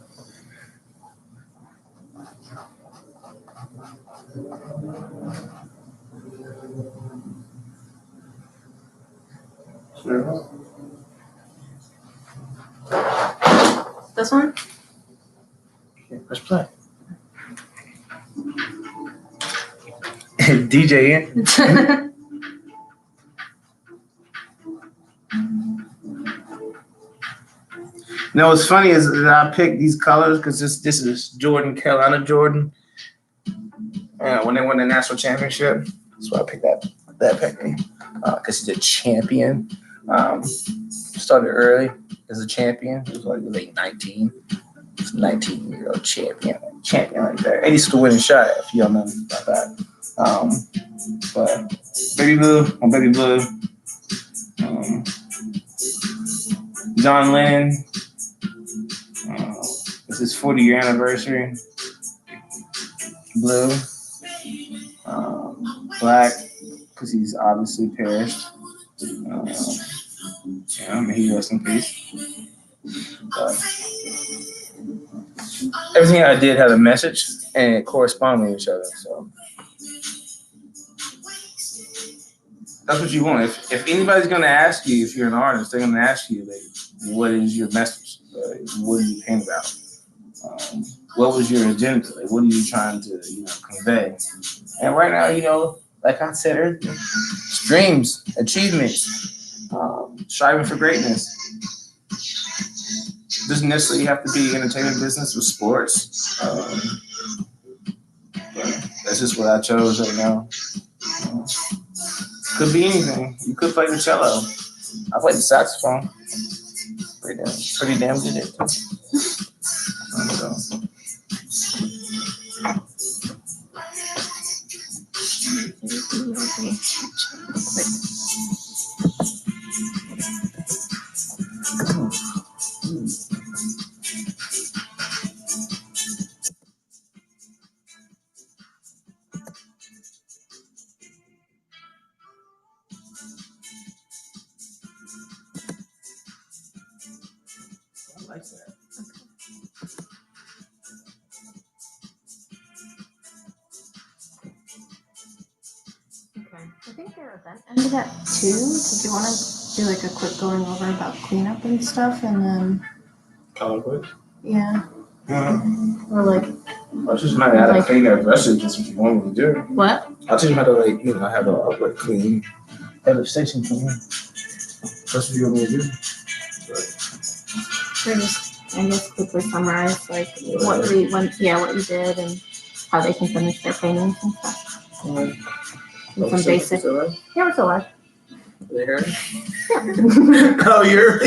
Sure.
This one?
Okay, let's play. DJ in. You know what's funny is that I picked these colors because this is Jordan, Carolina Jordan. When they won the national championship, that's why I picked that painting because he's a champion. Started early as a champion. He was like 19. He's a 19-year-old champion right there. And he used to win a shot if y'all know about that. But Baby Blue on Baby Blue. John Lennon. It's his 40-year anniversary. Blue. Black, because he's obviously perished. May he rest in peace. But everything I did had a message and it corresponded with each other. So that's what you want. If anybody's gonna ask you, if you're an artist, they're gonna ask you, like, what is your message? What are you painting about? What was your agenda? Like, what are you trying to, convey? And right now, like I said earlier, dreams, achievements, striving for greatness. Doesn't necessarily have to be entertainment business or sports. But that's just what I chose right now. Could be anything. You could play the cello. I played the saxophone. Pretty damn good at it. I like that.
Okay. I think their event ended at 2. Did you want to do like a quick going over about cleanup and stuff, and then
Color quick.
yeah, or like
I'll teach them how to clean their brushes. That's what you want me to do.
what?
I'll teach them how to have a clean, have a station clean. That's what you want me to do.
Or just, I guess, quickly summarize like what you did and how they can finish their paintings and stuff. And some basic. Yeah, it's alive.
They heard?
Yeah.
Oh, you're.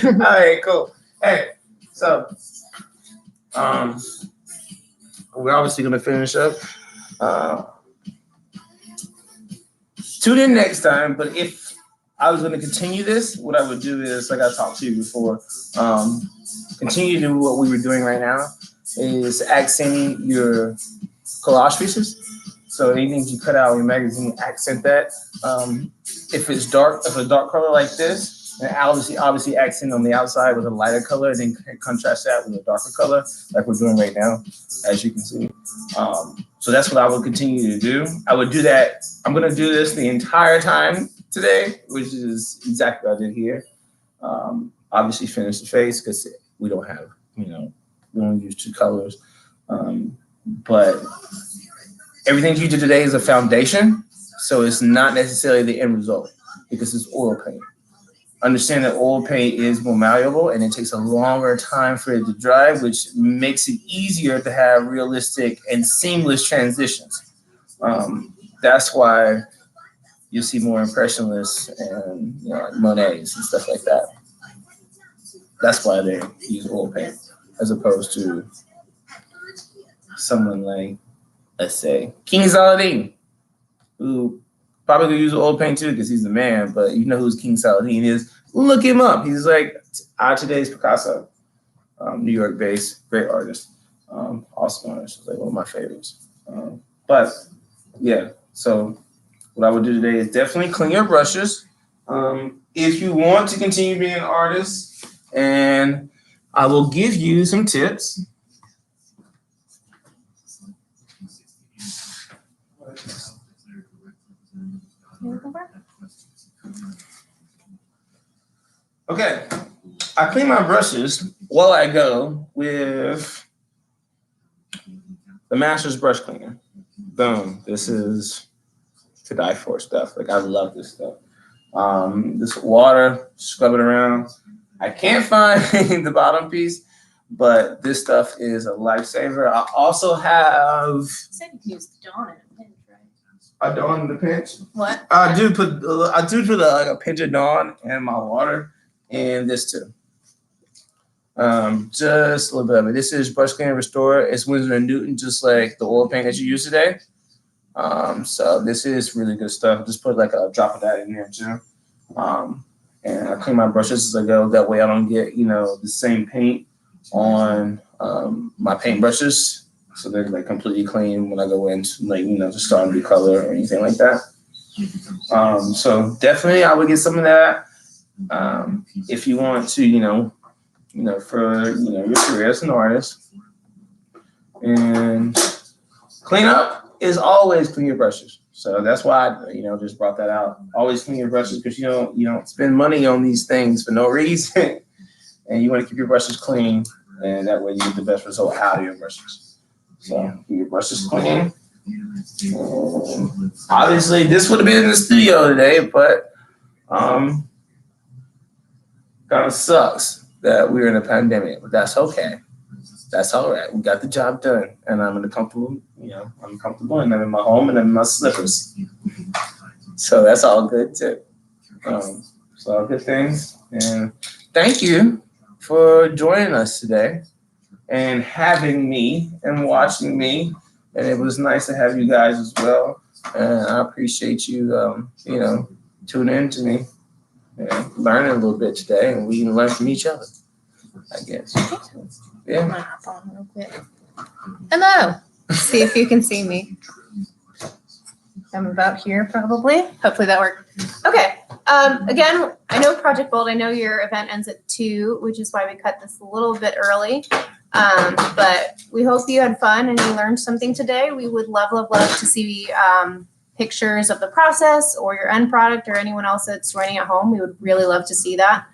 All right, cool. Hey, so, we're obviously gonna finish up. Tune in next time. But if I was gonna continue this, what I would do is, like I talked to you before, continue to do what we were doing right now, is accenting your collage pieces. So anything you cut out in your magazine, accent that. If it's a dark color like this, and obviously accent on the outside with a lighter color, and then contrast that with a darker color, like we're doing right now, as you can see. So that's what I will continue to do. I would do that. I'm gonna do this the entire time today, which is exactly what I did here. Obviously finish the face because we don't have, we don't use two colors. But everything you did today is a foundation, so it's not necessarily the end result because it's oil paint. Understand that oil paint is more malleable and it takes a longer time for it to dry, which makes it easier to have realistic and seamless transitions. That's why you'll see more impressionists and like Monets and stuff like that. That's why they use oil paint as opposed to someone like, let's say, King Saladin, who probably could use oil paint too because he's the man, but you know who's King Saladin is. Look him up. He's like today's Picasso, New York based, great artist, awesome artist, like one of my favorites. But yeah, so what I would do today is definitely clean your brushes. If you want to continue being an artist, and I will give you some tips. Okay, I clean my brushes while I go with the Master's Brush Cleaner. Boom, this is to die for stuff. Like I love this stuff. This water, scrub it around. I can't find the bottom piece, but this stuff is a lifesaver. I also have.
You said you can use Dawn in a pinch, right?
A Dawn in the pinch.
What?
I do put like a pinch of Dawn in my water, and this too. Just a little bit of it. This is Brush Cleaner Restore. It's Winsor & Newton, just like the oil paint that you use today. So this is really good stuff. Just put like a drop of that in there too. And I clean my brushes as I go. That way I don't get, the same paint on my paint brushes. So they're like completely clean when I go in to to start a new color or anything like that. So definitely I would get some of that. If you want to, for your career as an artist. And clean up is always clean your brushes. So that's why I, just brought that out. Always clean your brushes because you don't spend money on these things for no reason. And you want to keep your brushes clean, and that way you get the best result out of your brushes. So keep your brushes clean. Obviously, this would have been in the studio today, but kind of sucks that we're in a pandemic, but that's okay. That's all right. We got the job done, and I'm in a comfortable, I'm comfortable, and I'm in my home, and I'm in my slippers. So that's all good too. So all good things, and thank you for joining us today and having me and watching me. And it was nice to have you guys as well. And I appreciate you, tuning in to me and learning a little bit today, and we can learn from each other, I guess. Yeah.
I'm gonna hop on real quick. Hello.
See if you can see me.
I'm about here probably.
Hopefully that worked. Okay. Again, I know Project Bold. I know your event ends at 2, which is why we cut this a little bit early. But we hope you had fun and you learned something today. We would love to see pictures of the process or your end product or anyone else that's joining at home. We would really love to see that.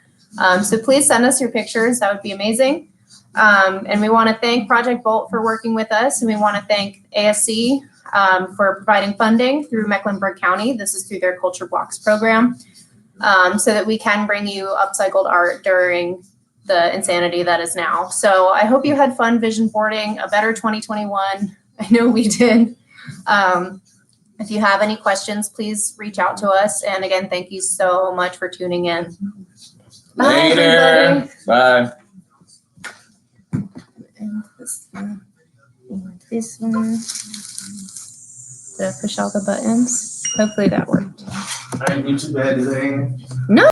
So please send us your pictures. That would be amazing. And we want to thank Project Bolt for working with us. And we want to thank ASC for providing funding through Mecklenburg County. This is through their Culture Blocks program, so that we can bring you upcycled art during the insanity that is now. So I hope you had fun vision boarding, a better 2021. I know we did. If you have any questions, please reach out to us. And again, thank you so much for tuning in. Bye,
Later.
everybody.
Bye.
And this one, and this one. Did I push all the buttons? Hopefully that worked.
I didn't do too bad today.
No.